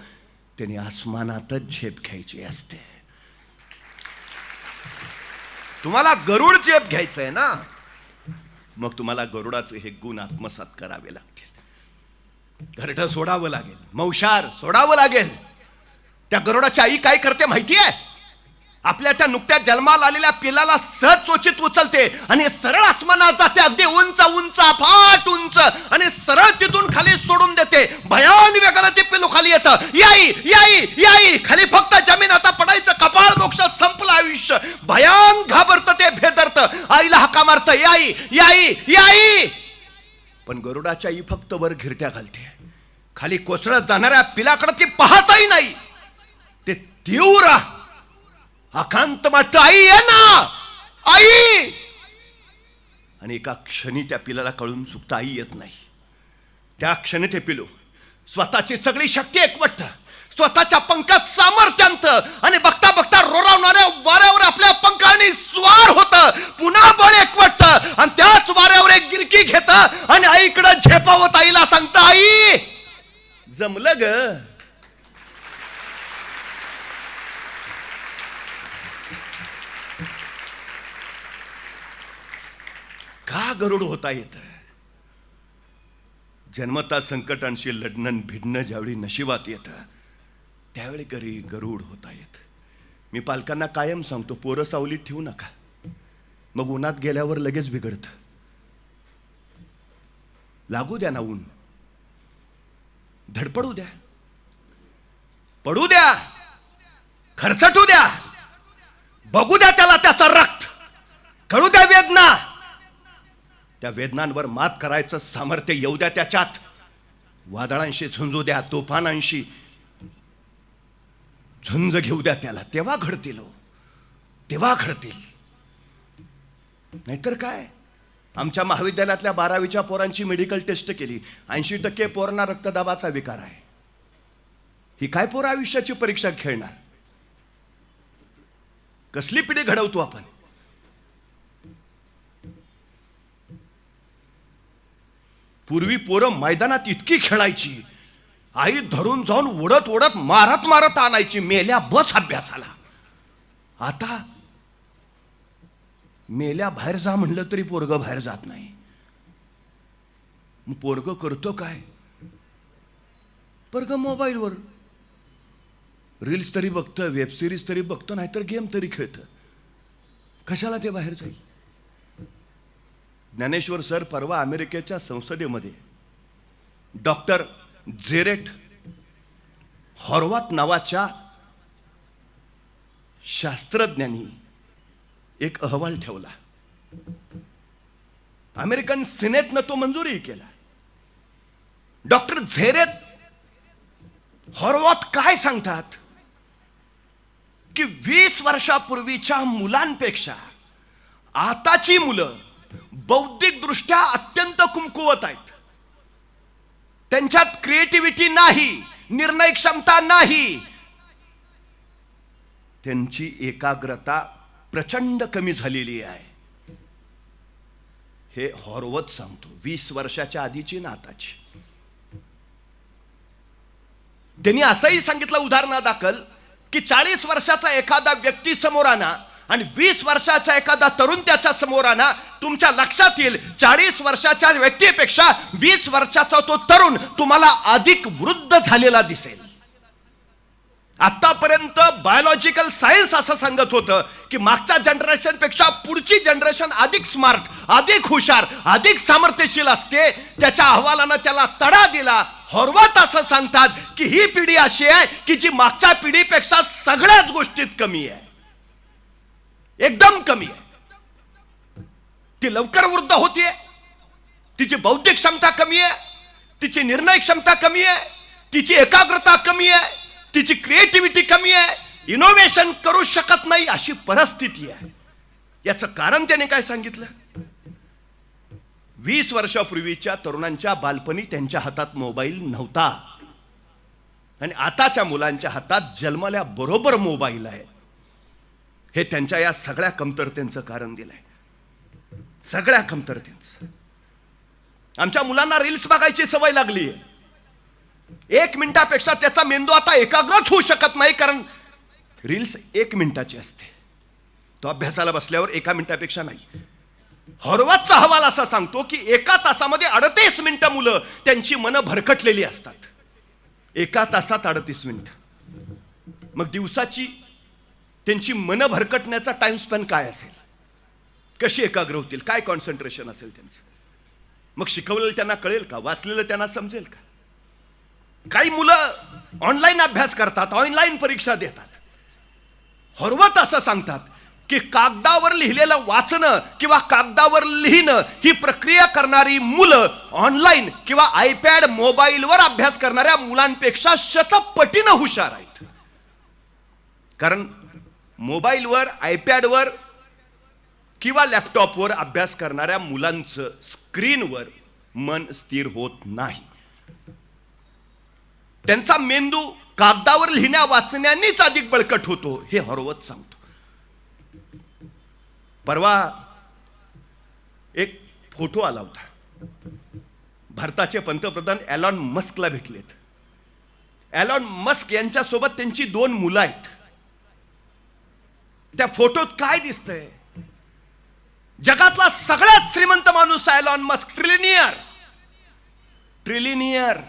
त्याने आसमानातच झेप घ्यायची असते. तुम्हाला गरुड झेप घ्यायचंय ना, मग तुम्हाला गरुडाचे हे गुण आत्मसात करावे लागतील. घरटं सोडावं लागेल, मौशार सोडावं लागेल. त्या गरुडाची आई काय करते माहितीये? आपल्या त्या नुकत्याच जन्माला आलेल्या पिलाला सहज चोचीत उचलते आणि सरळ आसमानात जाते, अगदी उंच उंच, फाट उंच, आणि सरळ तिथून खाली सोडून देते. भयान वेगानं ते पिलू खाली येतं. याई याई याई, खाली फक्त जमीन, आता पडायचं, कपाळ मोक्ष, संपलं आयुष्य. भयान घाबरतं ते, भेदरतं, आईला हाका मारतं, याई याई याई. पण गरुडाची आई फक्त वर घिरट्या घालते. खाली कोसळत जाणाऱ्या पिलाकडे ती पाहतही नाही. ते तीव्र अकांत वाटतं, आई ये ना, आई. आणि एका क्षणी त्या पिलाला कळून चुकता आई येत नाही. त्या क्षणी ते पिलू स्वतःची सगळी शक्ती एकवटत, स्वतःच्या पंखात सामर्थ्यांत, आणि बघता बघता रोरावणाऱ्या वाऱ्यावर आपल्या पंखाने स्वार होत, पुन्हा बळ एकवटत आणि त्याच वाऱ्यावर एक गिरकी घेत आणि आईकडे झेपावत आईला सांगतं, आई जमलं ग. का गरुड होता येत? जन्मता संकटांशी लढणं भिडणं ज्यावेळी नशिबात येतं त्यावेळी गरुड होता येत. मी पालकांना कायम सांगतो, पोरं सावलीत ठेवू नका, मग उन्हात गेल्यावर लगेच बिघडतं. लागू द्या ना ऊन, धडपडू द्या, पडू द्या, खरचटू द्या, बघू द्या त्याला त्याचं रक्त, कळू द्या वेदना. त्या वेदनांवर मात करायचं सामर्थ्य येऊ द्या त्याच्यात. वादळांशी झुंजू द्या, तुफानांशी झुंज घेऊ द्या त्याला. तेव्हा घडतील, तेव्हा घडतील. नाहीतर काय? आमच्या महाविद्यालयातल्या 12वीच्या पोरांची मेडिकल टेस्ट केली, 80% पोरांना रक्तदाबाचा विकार आहे. ही काय पोरं आयुष्याची परीक्षा खेळणार? कसली पिढी घडवतो आपण? पूर्वी पोरं मैदानात इतकी खेळायची, आई धरून जाऊन ओढत ओढत मारत मारत आणायची, मेल्या बस अभ्यासाला. आता मेल्या बाहेर जा म्हणलं तरी पोरग बाहेर जात नाही. पोरग करतो काय? पोरग मोबाईलवर रील्स तरी बघतं, वेब सिरीज तरी बघतं, नाहीतर गेम तरी खेळतं. कशाला ते बाहेर जाईल? ज्ञानेश्वर सर परवा अमेरिकेच्या संसदेमध्ये डॉक्टर जेरेट हॉर्वाथ नावाच्या शास्त्रज्ञांनी एक अहवाल ठेवला. अमेरिकन सिनेटनं तो मंजुरी केला. डॉक्टर झेरेट हॉर्वाथ काय सांगतात की 20 वर्षापूर्वीच्या मुलांपेक्षा आताची मुलं बौद्धिक दृष्ट्या अत्यंत कुमकुवत आहेत. त्यांच्यात क्रिएटिव्हिटी नाही, निर्णय क्षमता नाही, त्यांची एकाग्रता प्रचंड कमी झालेली आहे. हे हॉर्वथ सांगतो, 20 वर्षाच्या आधीची ना आताची. त्यांनी असंही सांगितलं उदाहरणादाखल की 40 वर्षाचा एखादा व्यक्ती समोर आणा आणि 20 वर्षाचा एखादा तरुण त्याच्या समोर आणा, तुमच्या लक्षात येईल 40 वर्षाच्या व्यक्तीपेक्षा 20 वर्षाचा तो तरुण तुम्हाला अधिक वृद्ध झालेला दिसेल. आतापर्यंत बायोलॉजिकल सायन्स असं सांगत होतं की मागच्या जनरेशन पेक्षा पुढची जनरेशन अधिक स्मार्ट, अधिक हुशार, अधिक सामर्थ्यशील असते. त्याच्या अहवालानं त्याला तडा दिला. हॉर्वथ असं सांगतात की ही पिढी अशी आहे की जी मागच्या पिढीपेक्षा सगळ्याच गोष्टीत कमी आहे, एकदम कमी आहे. ती लवकर वृद्ध होतीये, तिची बौद्धिक क्षमता कमी आहे, तिची निर्णय क्षमता कमी आहे, तिची एकाग्रता कमी आहे, तिची क्रिएटिव्हिटी कमी आहे, इनोव्हेशन करू शकत नाही, अशी परिस्थिती आहे. याचं कारण त्याने काय सांगितलं? 20 वर्षापूर्वीच्या तरुणांच्या बालपणी त्यांच्या हातात मोबाईल नव्हता आणि आताच्या मुलांच्या हातात जन्मल्याबरोबर मोबाईल आहे. हे त्यांच्या या सगळ्या कमतरतेचं कारण दिलंय, सगळ्या कमतरतेचं. आमच्या मुलांना रील्स बघायची सवय लागली आहे. 1 मिनिटापेक्षा त्याचा मेंदू आता एकाग्रच होऊ शकत नाही, कारण रील्स 1 मिनिटाची असते. तो अभ्यासाला बसल्यावर 1 मिनिटापेक्षा नाही. हॉर्वथचा अहवाल असा सांगतो की 1 तासामध्ये 38 मिनिटं मुलं त्यांची मनं भरकटलेली असतात. 1 तासात 38 मिनिटं. मग दिवसाची त्यांची मनं भरकटण्याचा टाइम स्पॅन काय असेल? कशी एकाग्र होतील? काय कॉन्सन्ट्रेशन असेल त्यांचं? मग शिकवलेलं त्यांना कळेल का? वाचलेलं त्यांना समजेल का? काही मुलं ऑनलाईन अभ्यास करतात, ऑनलाईन परीक्षा देतात. हॉर्वथ असं सांगतात की कागदावर लिहिलेलं वाचणं किंवा कागदावर लिहिणं ही प्रक्रिया करणारी मुलं ऑनलाईन किंवा आयपॅड मोबाईलवर अभ्यास करणाऱ्या मुलांपेक्षा शतपटीनं हुशार आहेत. कारण मोबाईलवर, आयपॅडवर किंवा लॅपटॉपवर अभ्यास करणाऱ्या मुलांचं स्क्रीनवर मन स्थिर होत नाही. त्यांचा मेंदू कागदावर लिहिण्या वाचण्यानेच अधिक बळकट होतो हे हरवत सांगतो. परवा एक फोटो आला होता. भारताचे पंतप्रधान एलॉन मस्कला भेटलेत. एलॉन मस्क यांच्यासोबत त्यांची 2 मुलं आहेत. त्या फोटोत काय दिसतंय? जगातला सगळ्यात श्रीमंत माणूस एलॉन मस्क, ट्रिलिनियर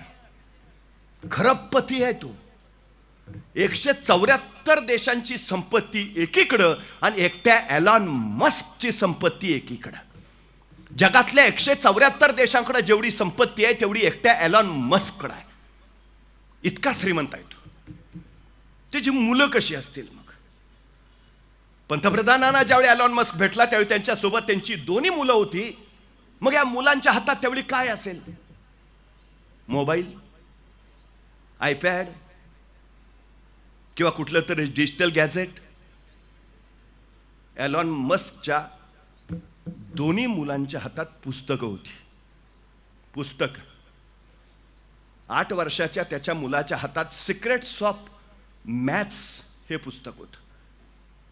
खरबपती आहे तो. 174 देशांची संपत्ती एकीकडं आणि एकट्या एलॉन मस्कची संपत्ती एकीकडं. जगातल्या 174 देशांकडे जेवढी संपत्ती आहे तेवढी एकट्या एलॉन मस्ककडे आहे. इतका श्रीमंत आहे तो. त्याची मुलं कशी असतील? मग पंतप्रधानांना ज्यावेळी एलॉन मस्क भेटला त्यावेळी त्यांच्यासोबत त्यांची 2 मुलं होती. मग या मुलांच्या हातात त्यावेळी काय असेल? मोबाईल, आयपॅड किंवा कुठलं तरी डिजिटल गॅजेट. एलॉन मस्कच्या 2 मुलांच्या हातात पुस्तकं होती. पुस्तक 8 वर्षाच्या त्याच्या मुलाच्या हातात सिक्रेट्स ऑफ मॅथ्स हे पुस्तक होतं.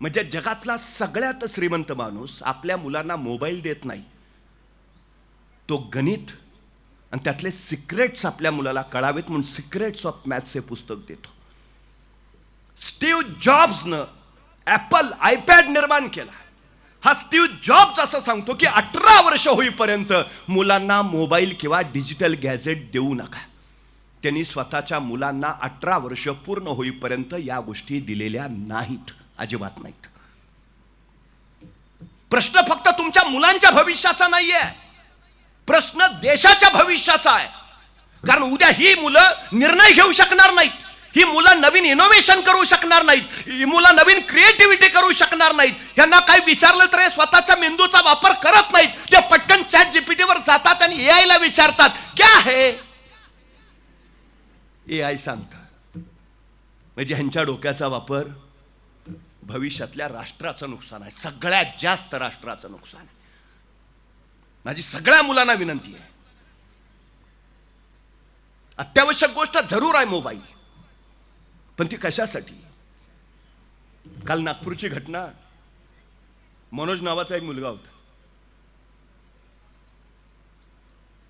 म्हणजे जगातला सगळ्यात श्रीमंत माणूस आपल्या मुलांना मोबाईल देत नाही, तो गणित आणि त्यातले सिक्रेट्स आपल्या मुलाला कळावेत म्हणून सिक्रेट्स ऑफ मॅथ्स हे पुस्तक देतो. स्टीव्ह जॉब्सनं ॲपल आयपॅड निर्माण केला. हा स्टीव्ह जॉब्स असं सांगतो की 18 वर्ष होईपर्यंत मुलांना मोबाईल किंवा डिजिटल गॅजेट देऊ नका. त्यांनी स्वतःच्या मुलांना 18 वर्ष पूर्ण होईपर्यंत या गोष्टी दिलेल्या नाहीत, अजिबात नाहीत. प्रश्न फक्त तुमच्या मुलांच्या भविष्याचा नाहीये, प्रश्न देशाच्या भविष्याचा आहे. कारण उद्या ही मुलं निर्णय घेऊ शकणार नाहीत, ही मुलं नवीन इनोव्हेशन करू शकणार नाहीत, ही मुलं नवीन क्रिएटिव्हिटी करू शकणार नाहीत. यांना काय विचारलं तर स्वतःच्या मेंदूचा वापर करत नाहीत. ते पटकन चॅट जीपीटीवर जातात आणि एआय ला विचारतात क्या है. एआय सांगतं. म्हणजे ह्यांच्या डोक्याचा वापर भविष्यातल्या राष्ट्राचं नुकसान आहे, सगळ्यात जास्त राष्ट्राचं नुकसान आहे. माझी सगळ्या मुलांना विनंती आहे, अत्यावश्यक गोष्ट जरूर आहे मोबाईल, पण ती कशासाठी? काल नागपूरची घटना, मनोज नावाचा एक मुलगा होता,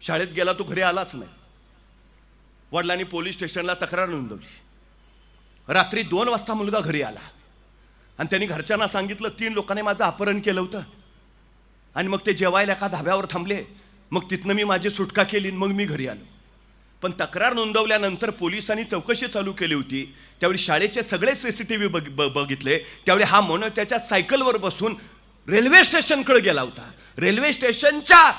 शाळेत गेला तो घरी आलाच नाही. वडिलांनी पोलीस स्टेशनला तक्रार नोंदवली. रात्री 2 वाजता मुलगा घरी आला आणि त्यांनी घरच्यांना सांगितलं 3 लोकांनी माझं अपहरण केलं होतं आणि मग ते जेवायला एका धाब्यावर थांबले. मग तिथनं मी माझी सुटका केली, मग मी घरी आलो. पण तक्रार नोंदवल्यानंतर पोलिसांनी चौकशी चालू केली होती. त्यावेळी शाळेचे सगळे सीसीटीव्ही बघितले. त्यावेळी हा मनोज त्याच्या सायकलवर बसून रेल्वे स्टेशनकडे गेला होता. रेल्वे स्टेशनच्या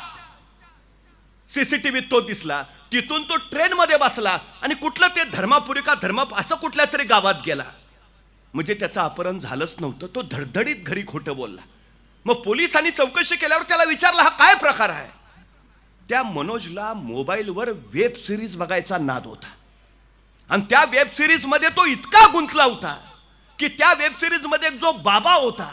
सीसीटीव्हीत तो दिसला. तिथून तो ट्रेनमध्ये बसला आणि कुठलं ते धर्मापुरी का असं कुठल्या तरी गावात गेला. म्हणजे त्याचं अपहरण झालंच नव्हतं. तो धडधडीत घरी खोटं बोलला. मग पोलिसांनी चौकशी केल्यावर त्याला विचारलं हा काय प्रकार आहे. त्या मनोजला मोबाईलवर वेब सिरीज बघायचा नाद होता आणि त्या वेब सिरीज मध्ये तो इतका गुंतला होता की त्या वेब सिरीज मध्ये जो बाबा होता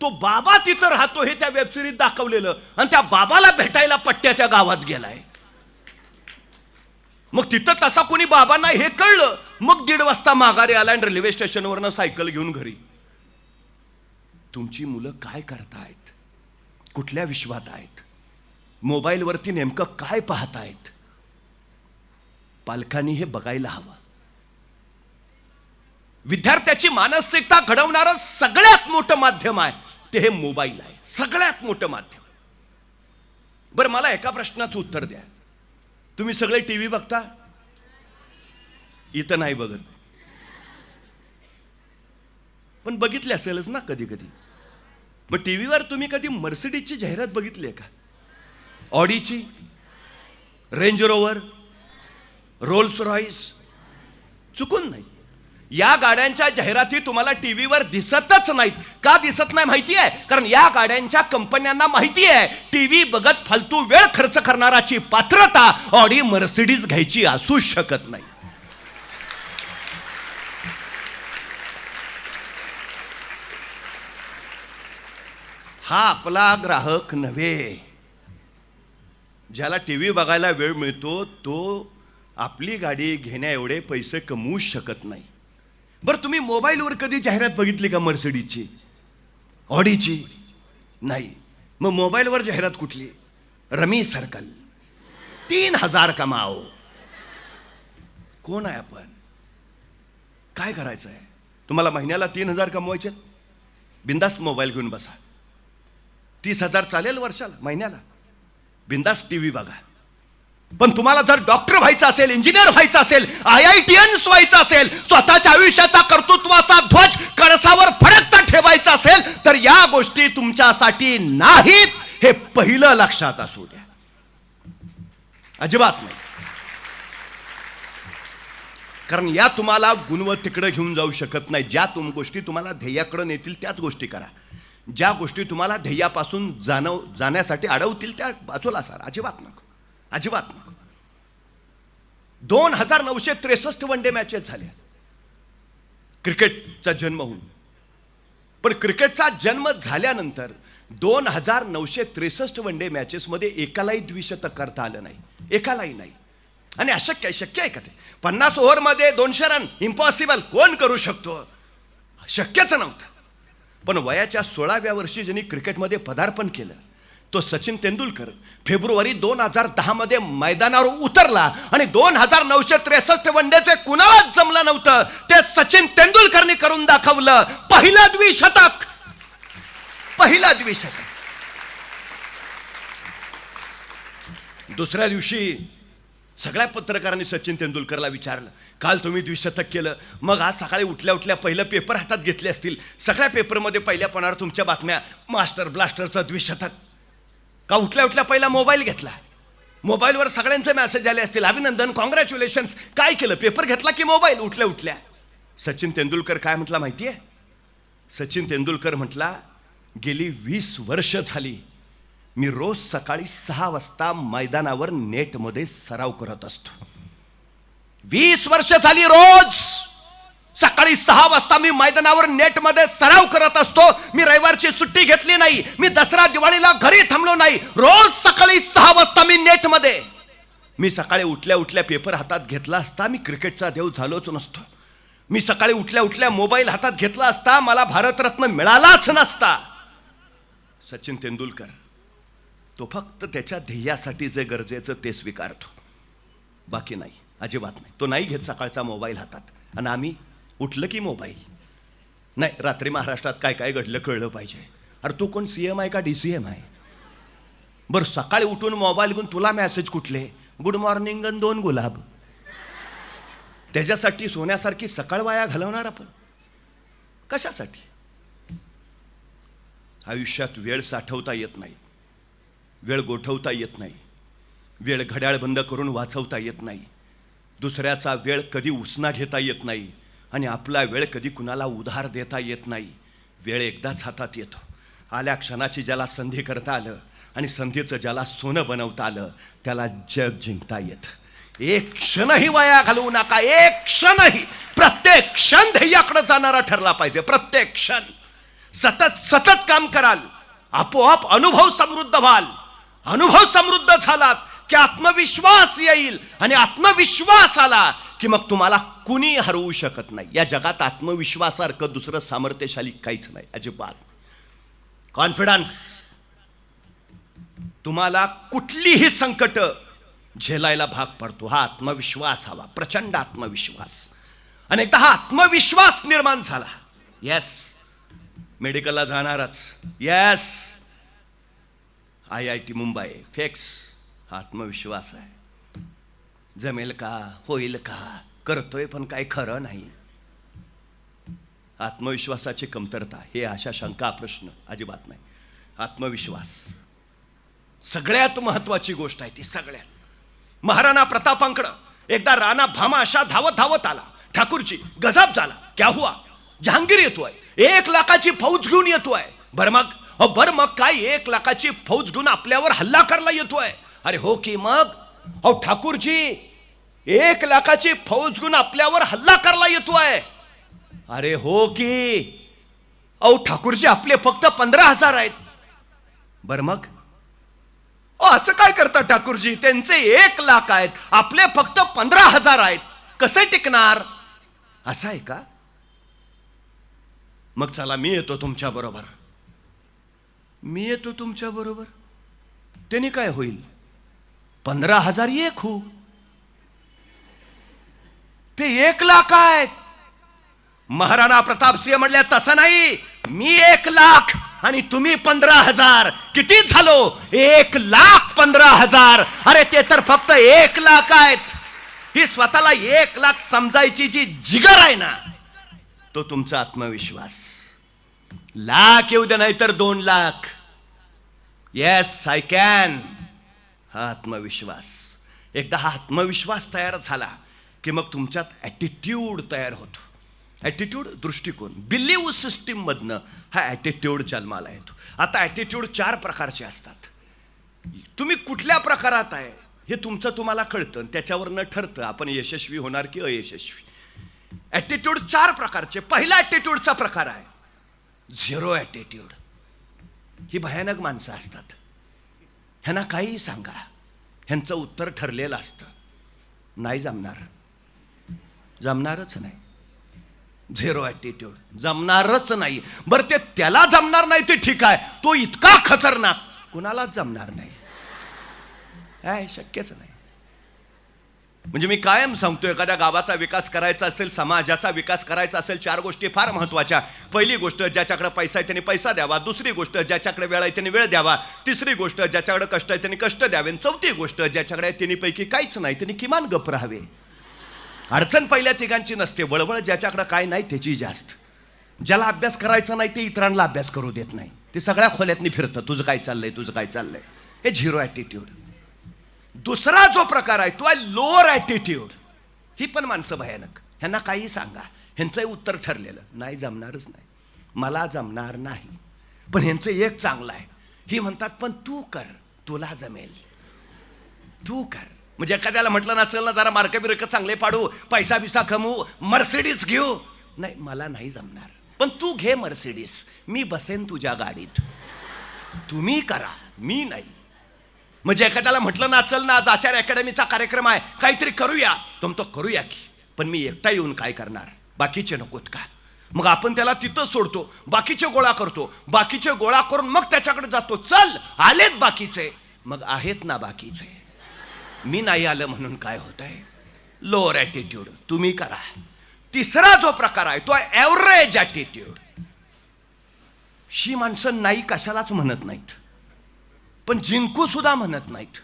तो बाबा तिथं राहतो हे त्या वेब सिरीज दाखवलेलं आणि त्या बाबाला भेटायला पट्ट्याच्या गावात गेलाय. मग तिथं तसा कोणी बाबा नाही हे कळलं. मग 1:30 वाजता माघारी आला आणि रेल्वे स्टेशनवरनं सायकल घेऊन घरी. तुमची मुलं काय करतायत, कुठल्या विश्वात आहेत, मोबाईलवरती नेमकं काय पाहतायत, पालकांनी हे बघायला हवं. विद्यार्थ्याची मानसिकता घडवणारं सगळ्यात मोठं माध्यम आहे ते हे मोबाईल आहे, सगळ्यात मोठं माध्यम. बरं, मला एका प्रश्नाचं उत्तर द्या. तुम्ही सगळे टीव्ही बघता? इथं नाही बघत, पण बघितले असेलच ना कधी कधी. मग टीव्हीवर तुम्ही कधी मर्सिडीजची जाहिरात बघितली आहे का? ऑडीची, रेंज रोवर, रोल्स रॉईस? चुकून नाही. या गाड्यांच्या जाहिराती तुम्हाला टीव्हीवर दिसतच नाहीत. का दिसत नाही माहिती आहे? कारण या गाड्यांच्या कंपन्यांना माहिती आहे टीव्ही बघत फालतू वेळ खर्च करणाराची पात्रता ऑडी मर्सिडीज घ्यायची असू शकत नाही. हा आपला ग्राहक नव्हे. ज्याला टीव्ही बघायला वेळ मिळतो तो आपली गाडी घेण्या एवढे पैसे कमवू शकत नाही. बरं, तुम्ही मोबाईलवर कधी जाहिरात बघितली का मर्सिडीजची, ऑडीची? नाही. मग मोबाईलवर जाहिरात कुठली? रमी सर्कल, 3000 कमाओ. कोण आहे आपण? काय करायचं आहे? तुम्हाला महिन्याला 3000 कमवायचे? बिंदास मोबाईल घेऊन बसा. 30,000 चालेल वर्षाला, महिन्याला. बिंदास टीव्ही बघा. पण तुम्हाला जर डॉक्टर व्हायचं असेल, इंजिनियर व्हायचं असेल, IITians व्हायचं असेल, स्वतःच्या आयुष्याचा कर्तृत्वाचा ध्वज कळसावर फडकता ठेवायचा असेल, तर या गोष्टी तुमच्यासाठी नाहीत हे पहिलं लक्षात असू द्या. अजिबात नाही. कारण या तुम्हाला गुणवत्तेकडे घेऊन जाऊ शकत नाही. ज्या गोष्टी तुम्हाला ध्येयाकडे नेतील त्याच गोष्टी करा. ज्या गोष्टी तुम्हाला ध्येयापासून जाण्यासाठी अडवतील त्या बाजूला सारा. अजिबात नको, अजिबात नको. 2963 वन डे मॅचेस झाल्या क्रिकेटचा जन्म होऊन. पण क्रिकेटचा जन्म झाल्यानंतर 2963 वन डे मॅचेस मध्ये एकालाही द्विशतक करता आलं नाही, एकालाही नाही. आणि अशक्य आहे. शक्य आहे का ते? 50 ओव्हरमध्ये 200 रन इम्पॉसिबल. कोण करू शकतो? शक्यच नव्हतं. पण वयाच्या 16व्या वर्षी ज्यांनी क्रिकेटमध्ये पदार्पण केलं तो सचिन तेंडुलकर फेब्रुवारी 2010 मध्ये मैदानावर उतरला आणि 2963 वनडेचे कुणालाच जमलं नव्हतं ते सचिन तेंडुलकरने करून दाखवलं. पहिला द्विशतक, पहिला द्विशतक. दुसऱ्या दिवशी सगळ्या पत्रकारांनी सचिन तेंडुलकरला विचारलं, काल तुम्ही द्विशतक केलं, मग आज सकाळी उठल्या उठल्या पहिलं पेपर हातात घेतले असतील, सगळ्या पेपरमध्ये पहिल्या पानावर तुमच्या बातम्या, मास्टर ब्लास्टरचं द्विशतक. का उठल्या उठल्या पहिला मोबाईल घेतला? मोबाईलवर सगळ्यांचे मेसेज आले असतील, अभिनंदन, कॉंग्रॅच्युलेशन्स. काय केलं? पेपर घेतला की मोबाईल उठल्या उठल्या? सचिन तेंडुलकर काय म्हटला माहिती आहे? सचिन तेंडुलकर म्हटला, गेली 20 वर्ष झाली मी रोज सकाळी 6 वाजता मैदानावर नेटमध्ये सराव करत असतो. 20 वर्ष झाली रोज सकाळी 6 वाजता मी मैदानावर नेटमध्ये सराव करत असतो. मी रविवारची सुट्टी घेतली नाही, मी दसरा दिवाळीला घरी थांबलो नाही. रोज सकाळी 6 वाजता मी नेटमध्ये. मी सकाळी उठल्या उठल्या पेपर हातात घेतला असता मी क्रिकेटचा देव झालोच नसतो. मी सकाळी उठल्या उठल्या मोबाईल हातात घेतला असता मला भारतरत्न मिळालाच नसता. सचिन तेंडुलकर तो फक्त त्याच्या ध्येयासाठी जे गरजेचं ते स्वीकारतो, बाकी नाही, अजिबात नाही. तो नाही घेत सकाळचा मोबाईल हातात. आणि आम्ही उठलं की मोबाईल. नाही, रात्री महाराष्ट्रात काय काय घडलं कळलं पाहिजे. अरे तो कोण CM आहे का DCM आहे? बरं, सकाळी उठून मोबाईल घेऊन तुला मेसेज कुठले? गुड मॉर्निंग आणि 2 गुलाब. त्याच्यासाठी सोन्यासारखी सकाळ वाया घालवणार आपण? कशासाठी? आयुष्यात वेळ साठवता येत नाही, वेळ गोठवता येत नाही, वेळ घड्याळ बंद करून वाचवता येत नाही, दुसऱ्याचा वेळ कधी उसना घेता येत नाही, आणि आपला वेळ कधी कुणाला उधार देता येत नाही. वेळ एकदाच हातात येतो. आल्या क्षणाची ज्याला संधी करता आलं आणि संधीचं ज्याला सोनं बनवता आलं त्याला जग जिंकता येतं. एक क्षणही वाया घालवू नका, एक क्षणही. प्रत्येक क्षण ध्येयाकडे जाणारा ठरला पाहिजे. प्रत्येक क्षण सतत सतत काम कराल, आपोआप अनुभव समृद्ध व्हाल. अनुभव समृद्ध झालात की आत्मविश्वास येईल, आणि आत्मविश्वास आला की मग तुम्हाला कुणी हरवू शकत नाही. या जगात आत्मविश्वासासारखं दुसरं सामर्थ्यशाली काहीच नाही, अजिबात. कॉन्फिडन्स. तुम्हाला कुठलीही संकट झेलायला भाग पडतो. हा आत्मविश्वास हवा, प्रचंड आत्मविश्वास. आणि एकदा हा आत्मविश्वास निर्माण झाला, येस मेडिकलला जाणारच, येस IIT मुंबई फिक्स. हा आत्मविश्वास आहे. जमेल का, होईल का, करतोय पण काय खरं नाही. आत्मविश्वासाची कमतरता, हे अशा शंका प्रश्न अजिबात नाही. आत्मविश्वास सगळ्यात महत्वाची गोष्ट आहे ती. सगळ्यात. महाराणा प्रतापांकडं एकदा राणा भामा अशा धावत धावत आला. ठाकूरजी गजब झाला, क्या हुआ? जहांगीर येतोय, 1 लाखाची फौज घेऊन येतोय. बरं मग काय 1 लाखाची फौज घेऊन आपल्यावर हल्ला करायला येतोय? अरे हो की मग ठाकूरजी 1 लाखाची फौज घेऊन आपल्यावर हल्ला करायला येतोय. अरे हो की ठाकूरजी आपले फक्त 15,000 आहेत. बरं मग असं काय करता ठाकूरजी? त्यांचे 1 लाख आहेत, आपले फक्त 15,000 आहेत, कसे टिकणार? असं आहे का? मग चला मी येतो तुमच्या बरोबर. मी येतो तुमच्या बरोबर. त्याने काय होईल? 15,000 एक हो, ते 1 लाख आहेत. महाराणा प्रताप सिंह म्हणले तसं नाही, मी 1 लाख आणि तुम्ही 15,000. किती झालो? 1,15,000. अरे ते तर फक्त 1 लाख आहेत. ही स्वतःला 1 लाख समजायची जी जिगर आहे ना, तो तुमचा आत्मविश्वास. लाख येऊ दे नाही तर 2 लाख. Yes I can. हा आत्मविश्वास. एकदा हा आत्मविश्वास तयार झाला की मग तुमच्यात ॲटिट्यूड तयार होतो. ॲटिट्यूड, दृष्टिकोन, बिलीव सिस्टीम मधनं हा ॲटिट्यूड जन्माला येतो. आता ॲटिट्यूड 4 प्रकारचे असतात. तुम्ही कुठल्या प्रकारात आहे हे तुम्हाला कळतं, त्याच्यावरनं ठरतं आपण यशस्वी होणार की अयशस्वी. ॲटिट्यूड 4 प्रकारचे. पहिला ॲटिट्यूडचा प्रकार आहे झिरो ॲटिट्यूड. ही भयानक माणसं असतात. ह्यांना काही सांगा, ह्यांचं उत्तर ठरलेलं असतं, नाही जमणार, जमणारच नाही. झिरो ॲटिट्यूड, जमणारच नाही. बरं ते त्याला जमणार नाही ते ठीक आहे, तो इतका खतरनाक कुणालाच जमणार नाही. काय शक्यच नाही. म्हणजे मी कायम सांगतो, एखाद्या गावाचा विकास करायचा असेल, समाजाचा विकास करायचा असेल, 4 गोष्टी फार महत्वाच्या. पहिली गोष्ट, ज्याच्याकडे पैसा आहे त्याने पैसा द्यावा. दुसरी गोष्ट, ज्याच्याकडे वेळ आहे त्याने वेळ द्यावा. तिसरी गोष्ट, ज्याच्याकडे कष्ट आहे त्याने कष्ट द्यावे. चौथी गोष्ट, ज्याच्याकडे तिन्हीपैकी काहीच नाही त्याने किमान गप्प राहावे. अडचण पहिल्या तिघांची नसते, वळवळ ज्याच्याकडे काय नाही त्याची जास्त. ज्याला अभ्यास करायचा नाही ते इतरांना अभ्यास करू देत नाही, ते सगळ्या खोल्यातनी फिरतं, तुझं काय चाललंय, तुझं काय चाललंय. हे झिरो ॲटिट्यूड. दुसरा जो प्रकार आहे तो आहे लोअर ॲटिट्यूड. ही पण माणसं भयानक. ह्यांना काही सांगा, ह्यांचंही उत्तर ठरलेलं, नाही जमणारच नाही, मला जमणार नाही. पण ह्यांचं एक चांगलं आहे, ही म्हणतात पण तू कर, तुला जमेल, तू कर. म्हणजे एखाद्याला म्हटलं ना, चल ना जरा मार्क बिरक चांगले पाडू, पैसा बिसा कमवू, मर्सिडीज घेऊ, नाही मला नाही जमणार, पण तू घे मर्सिडीज, मी बसेन तुझ्या गाडीत, तुम्ही करा, मी नाही. म्हणजे एखाद्याला म्हटलं ना, चल ना आज आचार्य अकॅडमीचा कार्यक्रम आहे, काहीतरी करूया, तो करूया की, पण मी एकटा येऊन काय करणार, बाकीचे नकोत का? मग आपण त्याला तिथं सोडतो, बाकीचे गोळा करतो, बाकीचे गोळा करून मग त्याच्याकडे जातो, चल आलेत बाकीचे, मग आहेत ना बाकीचे, मी नाही आलं म्हणून काय होत आहे? Lower attitude. तुम्ही करा. तिसरा जो प्रकार आहे तो आहे ॲव्हरेज ॲटिट्यूड. ही माणसं नाही कशालाच म्हणत नाहीत, पण जिंकू सुद्धा म्हणत नाहीत.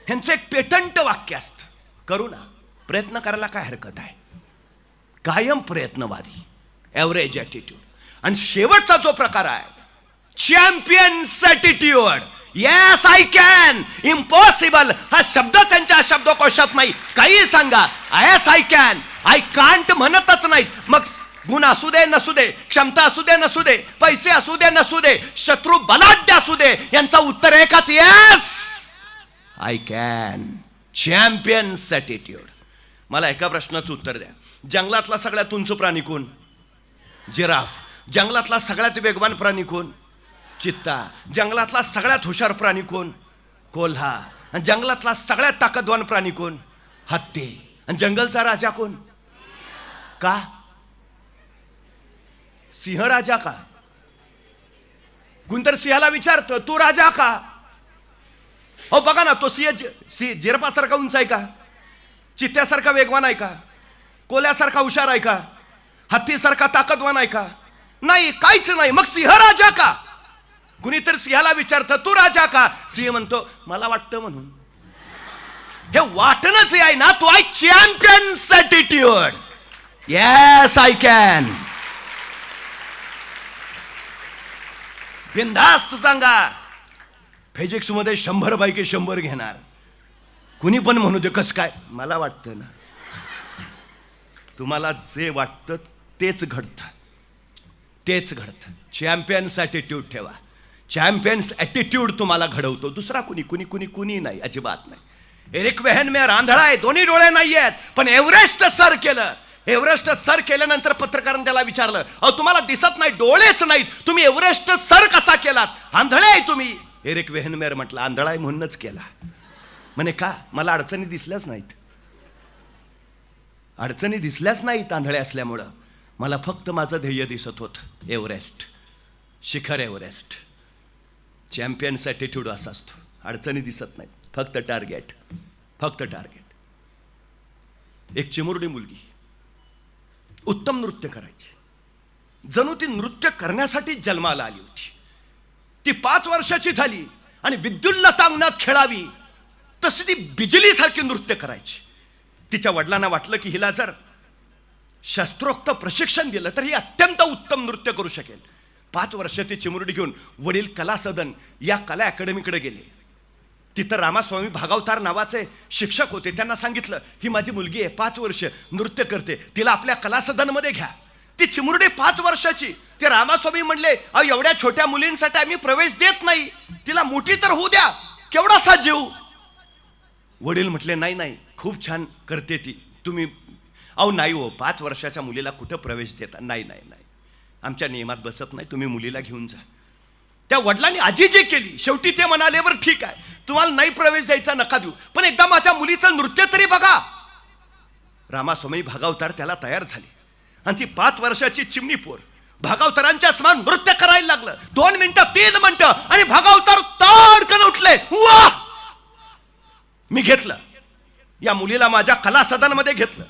ह्यांचं एक पेटंट वाक्य असतं, करू ना, प्रयत्न करायला काय हरकत आहे, कायम प्रयत्नवादी, ॲव्हरेज ॲटिट्यूड. आणि शेवटचा जो प्रकार आहे champions attitude. Yes I can, impossible हा शब्द त्यांच्या शब्दकोशात नाही. काही सांगा, yes I can, I can't म्हणतच नाहीत. मग गुण असू दे नसू दे, क्षमता असू दे नसू दे, पैसे असू दे नसू दे, शत्रू बलाढ्य असू दे, यांचा उत्तर एकच, yes I can. Champions attitude. मला एका प्रश्नाचं उत्तर द्या. जंगलातला सगळ्यात उंच प्राणी कोण? जिराफ. जंगलातला सगळ्यात वेगवान प्राणी कोण? चित्ता. जंगलातला सगळ्यात हुशार प्राणी कोण? कोल्हा. आणि जंगलातला सगळ्यात ताकदवान प्राणी कोण? हत्ती. आणि जंगलचा राजा कोण? का सिंह राजा का? गुंतर सिंहाला विचारतो, तू राजा का? हो बघा ना, तो सिंह जिरपासारखा उंच आहे का? चित्त्यासारखा वेगवान आहे का? कोल्यासारखा हुशार आहे का? हत्तीसारखा ताकदवान आहे का? नाही, काहीच नाही. मग सिंह राजा का? कुणीतरी सिंहाला विचारतं, तू राजा का? सिंह म्हणतो, मला वाटतं म्हणून. हे वाटणंच आहे ना, तो आहे champions attitude. Yes I can. बिनधास्त सांगा, फिजिक्स मध्ये 100 पैकी 100 घेणार, कुणी पण म्हणू दे, कस काय, मला वाटतं ना. तुम्हाला जे वाटतं तेच घडतं, तेच घडतं. चॅम्पियन्स ॲटिट्यूड ठेवा. चॅम्पियन्स ॲटिट्यूड तुम्हाला घडवतो, दुसरा कुणी कुणी कुणी कुणी नाही, अजिबात नाही. एरिक वेहनमेयर आंधळा आहे, दोन्ही डोळे नाही आहेत, पण एव्हरेस्ट सर केलं. एव्हरेस्ट सर केल्यानंतर पत्रकारांनी त्याला विचारलं, अहो तुम्हाला दिसत नाही, डोळेच नाहीत, तुम्ही एव्हरेस्ट सर कसा केलात? आंधळे आहे तुम्ही. एरिक वेहनमेयर म्हटलं, आंधळा आहे म्हणूनच केला. म्हणे का? मला अडचणी दिसल्याच नाहीत. अडचणी दिसल्याच नाहीत आंधळे असल्यामुळं. मला फक्त माझं ध्येय दिसत होतं, एव्हरेस्ट, शिखर एव्हरेस्ट. चॅम्पियन्स ॲटिट्यूड असा असतो, अडचणी दिसत नाहीत, फक्त टार्गेट, फक्त टार्गेट. एक चिमुरडी मुलगी उत्तम नृत्य करायची, जणू ती नृत्य करण्यासाठी जन्माला आली होती. ती 5 वर्षाची झाली आणि विद्युल्लता अंगणात खेळावी तशी ती बिजलीसारखी नृत्य करायची. तिच्या वडिलांना वाटलं की हिला जर शास्त्रोक्त प्रशिक्षण दिलं तर ही अत्यंत उत्तम नृत्य करू शकेल. 5 वर्षाची चिमुरडी घेऊन वडील कला सदन या कला अकॅडमीकडे गेले. तिथं रामास्वामी भागवतार नावाचे शिक्षक होते. त्यांना सांगितलं, ही माझी मुलगी आहे, 5 वर्ष नृत्य करते, तिला आपल्या कला सदनमध्ये घ्या. ती चिमुरडी 5 वर्षाची. ते रामास्वामी म्हणले, अहो एवढ्या छोट्या मुलींसाठी आम्ही प्रवेश देत नाही, तिला मोठी तर होऊ द्या, केवढासा जीव. वडील म्हटले, नाही नाही, खूप छान करते ती, तुम्ही. अहो नाही हो, 5 वर्षाच्या मुलीला कुठं प्रवेश देता? नाही नाही नाही, आमच्या नियमात बसत नाही, तुम्ही मुलीला घेऊन जा. त्या वडिलांनी आजीजी केली. शेवटी ते म्हणाले, बरं ठीक आहे, तुम्हाला नाही प्रवेश द्यायचा नका देऊ, पण एकदा माझ्या मुलीचं नृत्य तरी बघा. रामास्वामी भागवतार त्याला तयार झाले आणि ती 5 वर्षाची चिमणी पोर भागवतारांच्या समान नृत्य करायला लागलं. 2 मिनिटं 3 मिनिटं आणि भागवतार ताडकन उठले. वाह, मी घेतलं या मुलीला, माझ्या कला सदनमध्ये घेतलं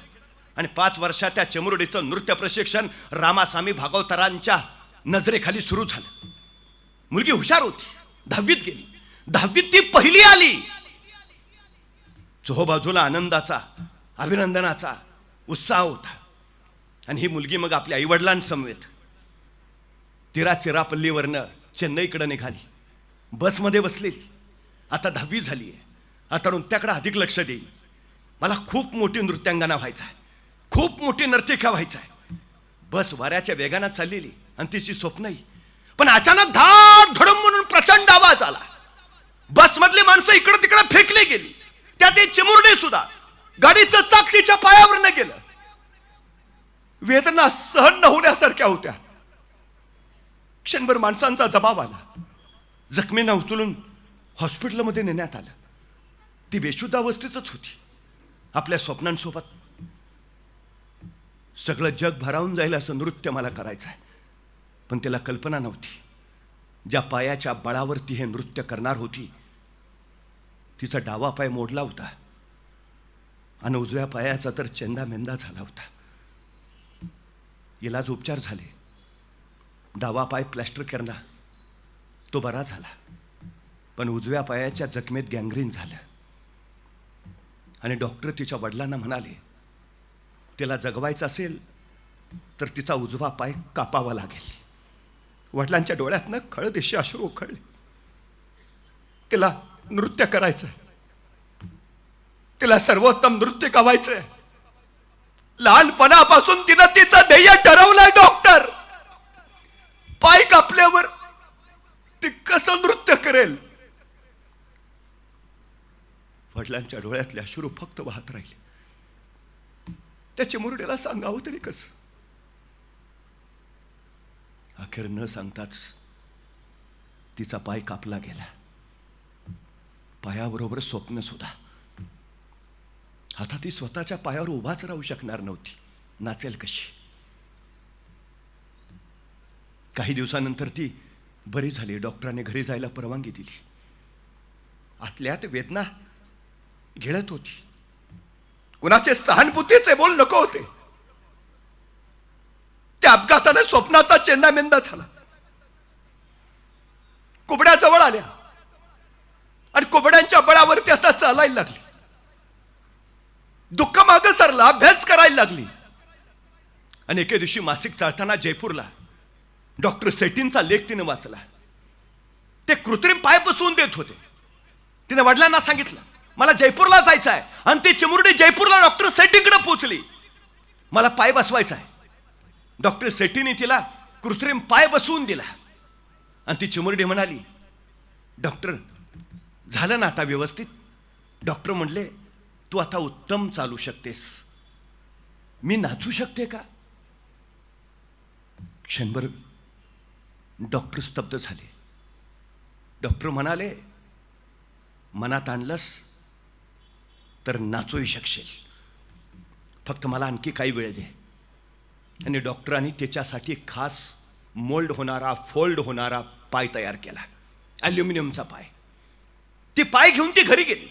आणि 5 वर्षात त्या चिमुरडीचं नृत्य प्रशिक्षण रामास्वामी भागवतारांच्या नजरेखाली सुरू झालं. मुलगी हुशार होती, 10वीत गेली. 10वीत ती पहिली आली. चोहोबाजूला आनंदाचा, अभिनंदनाचा उत्साह होता. आणि ही मुलगी मग आपल्या आईवडिलांसमवेत तिराचिरापल्लीवरनं चेन्नईकडे निघाली. बसमध्ये बसलेली. आता 10वी झाली आहे, आता नृत्याकडे अधिक लक्ष देईल. मला खूप मोठी नृत्यांगना व्हायचं आहे, खूप मोठी नर्तिका व्हायचं आहे. बस वाऱ्याच्या वेगानं चाललेली आणि तिची स्वप्नही. पण अचानक धाड धडम म्हणून प्रचंड आवाज आला. बसमधली माणसं इकडे तिकडे फेकली गेली, त्यात एक चिमुरडी सुद्धा. गाडीचं चाक तिच्या पायावरनं गेलं. वेदना सहन न होण्यासारख्या होत्या. क्षणभर माणसांचा जबाब आला. जखमींना उचलून हॉस्पिटलमध्ये नेण्यात आलं. ती बेशुद्ध अवस्थेतच होती. आपल्या स्वप्नांसोबत सगळं जग भारावून जाईल असं नृत्य मला करायचं आहे, पण तिला कल्पना नव्हती ज्या पायाच्या बळावरती हे नृत्य करणार होती तिचा डावा पाय मोडला होता आणि उजव्या पायाचा तर चेंदामेंदा झाला होता. इलाज उपचार झाले, डावा पाय प्लॅस्टर केला, तो बरा झाला, पण उजव्या पायाच्या जखमेत गँग्रीन झालं. आणि डॉक्टर तिच्या वडिलांना म्हणाले, तिला जगवायचं असेल तर तिचा उजवा पाय कापावा लागेल. वडिलांच्या डोळ्यातनं खळदेशी अश्रू उखळले. तिला नृत्य करायचंय, तिला सर्वोत्तम नृत्य गावायचंय. लहानपणापासून तिनं तिचं ध्येय ठरवलंय. डॉक्टर, पाय कापल्यावर ती कसं नृत्य करेल? वडिलांच्या डोळ्यातले अश्रू फक्त वाहत राहिले. त्या चिमुरडीला सांगावं तरी कसं? अखेर न सांगताच तिचा पाय कापला गेला. पायाबरोबर स्वप्न सुद्धा. आता ती स्वतःच्या पायावर उभाच राहू शकणार नव्हती. नाचेल कशी? काही दिवसानंतर ती बरी झाली. डॉक्टरांनी घरी जायला परवानगी दिली. आतल्यात वेदना गिळत होती. कुणाचे सहानुभूतीचे बोल नको होते. त्या अपघाताने स्वप्नाचा चेंदामेंदा झाला. कुबड्या जवळ आल्या आणि कुबड्यांच्या बळावरती आता चालायला लागली. दुःख मागं सरला, अभ्यास करायला लागली. आणि एके दिवशी मासिक चालताना जयपूरला डॉक्टर सेटींचा लेख तिने वाचला. ते कृत्रिम पाय बसवून देत होते. तिने वडिलांना सांगितलं, मला जयपूरला जायचं आहे. आणि ती चिमुरडी जयपूरला डॉक्टर सेटींकडे पोहोचली. मला पाय बसवायचा आहे. डॉक्टर सेठीने तिला कृत्रिम पाय बसवून दिला आणि ती चिमुरडी म्हणाली, डॉक्टर झालं ना आता व्यवस्थित? डॉक्टर म्हणले, तू आता उत्तम चालू शकतेस. मी नाचू शकते का? क्षणभर डॉक्टर स्तब्ध झाले. डॉक्टर म्हणाले, मनात आणलंस तर नाचूही शकशील, फक्त मला आणखी काही वेळ दे. आणि डॉक्टरांनी त्याच्यासाठी खास मोल्ड होणारा, फोल्ड होणारा पाय तयार केला, ॲल्युमिनियमचा पाय. ती पाय घेऊन ती घरी गेली,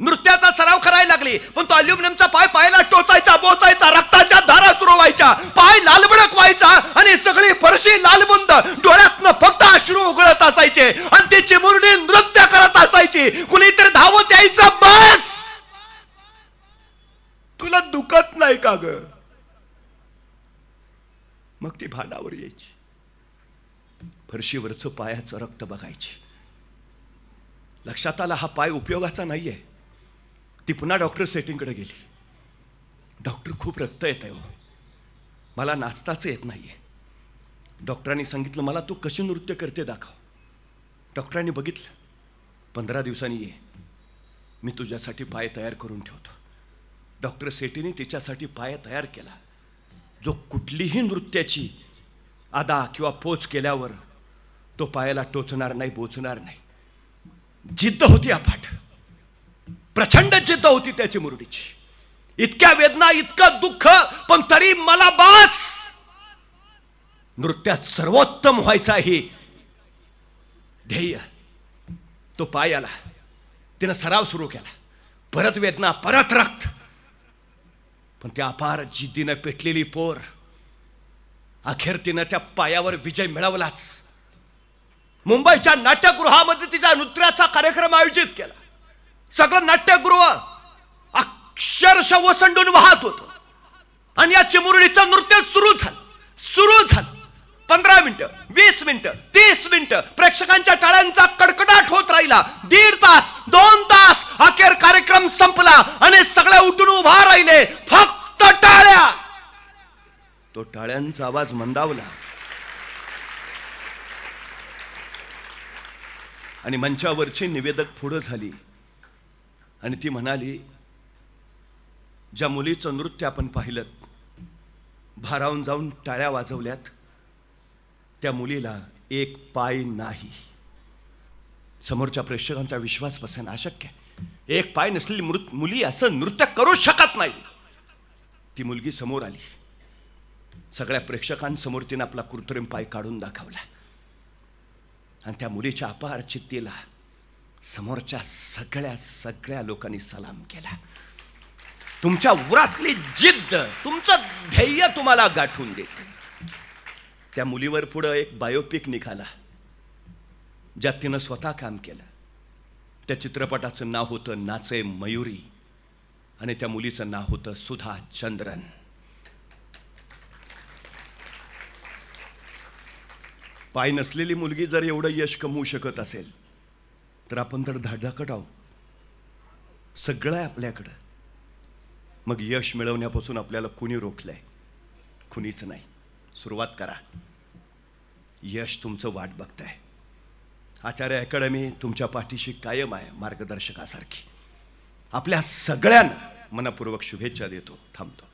नृत्याचा सराव करायला लागली. पण तो ॲल्युमिनियमचा पाय पायाला टोचायचा, बोचायचा, रक्ताच्या धारा सुरू व्हायच्या, पाय लालबडक व्हायचा आणि सगळी फरशी लालबुंद, डोळ्यातनं फक्त अश्रू उगळत असायचे आणि ती चिमुरडी नृत्य करत असायची. कुणीतरी धावत यायचं, बस तुला दुखत नाही का ग? मग ती भानावर यायची, फरशीवरचं पायाचं रक्त बघायची. लक्षात आला हा पाय उपयोगाचा नाहीये. ती पुन्हा डॉक्टर सेटिंगकडे गेली. डॉक्टर, खूप रक्त येत आहे हो, मला नाचताच येत नाहीये. डॉक्टरांनी सांगितलं, मला तू कशी नृत्य करते दाखव. डॉक्टरांनी बघितलं, 15 दिवसांनी ये, मी तुझ्यासाठी पाय तयार करून ठेवतो. डॉक्टर सेठीने तिच्यासाठी पाय तयार केला, जो कुठलीही नृत्याची आदा किंवा पोच केल्यावर तो पायाला टोचणार नाही, बोचणार नाही. जिद्द होती अफाट, प्रचंड जिद्द होती त्याची मुरडीची. इतक्या वेदना, इतकं दुःख, पण तरी मला बस. नृत्यात सर्वोत्तम व्हायचा ही ध्येय. तो पाय आला, तिनं सराव सुरू केला. परत वेदना, परत रक्त, पण त्या अपार जिद्दीनं पेटलेली पोर अखेर तिनं त्या पायावर विजय मिळवलाच. मुंबईच्या नाट्यगृहामध्ये तिचा नृत्याचा कार्यक्रम आयोजित केला. सगळं नाट्यगृह अक्षरशः ओसंडून वाहत होतं आणि या चिमुरडीचं नृत्य सुरू झालं. 15 मिनिटं, 20 मिनिटं, 30 मिनिटं प्रेक्षकांच्या टाळ्यांचा कडकडाट होत राहिला. 1.5 तास, 2 तास, अखेर कार्यक्रम संपला आणि सगळे उठून उभा राहिले, फक्त टाळ्या. तो टाळ्यांचा आवाज मंदावला आणि मंचावरची निवेदक पुढं झाली आणि ती म्हणाली, ज्या मुलीचं नृत्य आपण पाहिलं, भारावून जाऊन टाळ्या वाजवल्यात, त्या मुलीला एक पाय नाही. समोरच्या प्रेक्षकांचा विश्वास बसेना, अशक्य. एक पाय नसलेली मुली असं नृत्य करू शकत नाही. ती मुलगी समोर आली, सगळ्या प्रेक्षकांसमोर तिने आपला कृत्रिम पाय काढून दाखवला आणि त्या मुलीच्या अपार चित्तीला समोरच्या सगळ्या लोकांनी सलाम केला. तुमच्या उरातली जिद्द, तुमचं ध्येय तुम्हाला गाठून देते. त्या मुलीवर पुढं एक बायोपिक निघाला, ज्यात तिनं स्वतः काम केलं. त्या चित्रपटाचं नाव होतं नाचे मयुरी आणि त्या मुलीचं नाव होतं सुधा चंद्रन. पाय नसलेली मुलगी जर एवढं यश कमवू शकत असेल तर आपण तर धाडधाकट आहोत. सगळं आहे आपल्याकडं. मग यश मिळवण्यापासून आपल्याला कुणी रोखलंय? कुणीच नाही. सुरुवात करा. यश तुमचं वाट बघताय. आचार्य अकॅडमी तुमच्या पाठीशी कायम आहे, मार्गदर्शकासारखी. आपल्या सगळ्यांना मनपूर्वक शुभेच्छा देतो. थांबतो.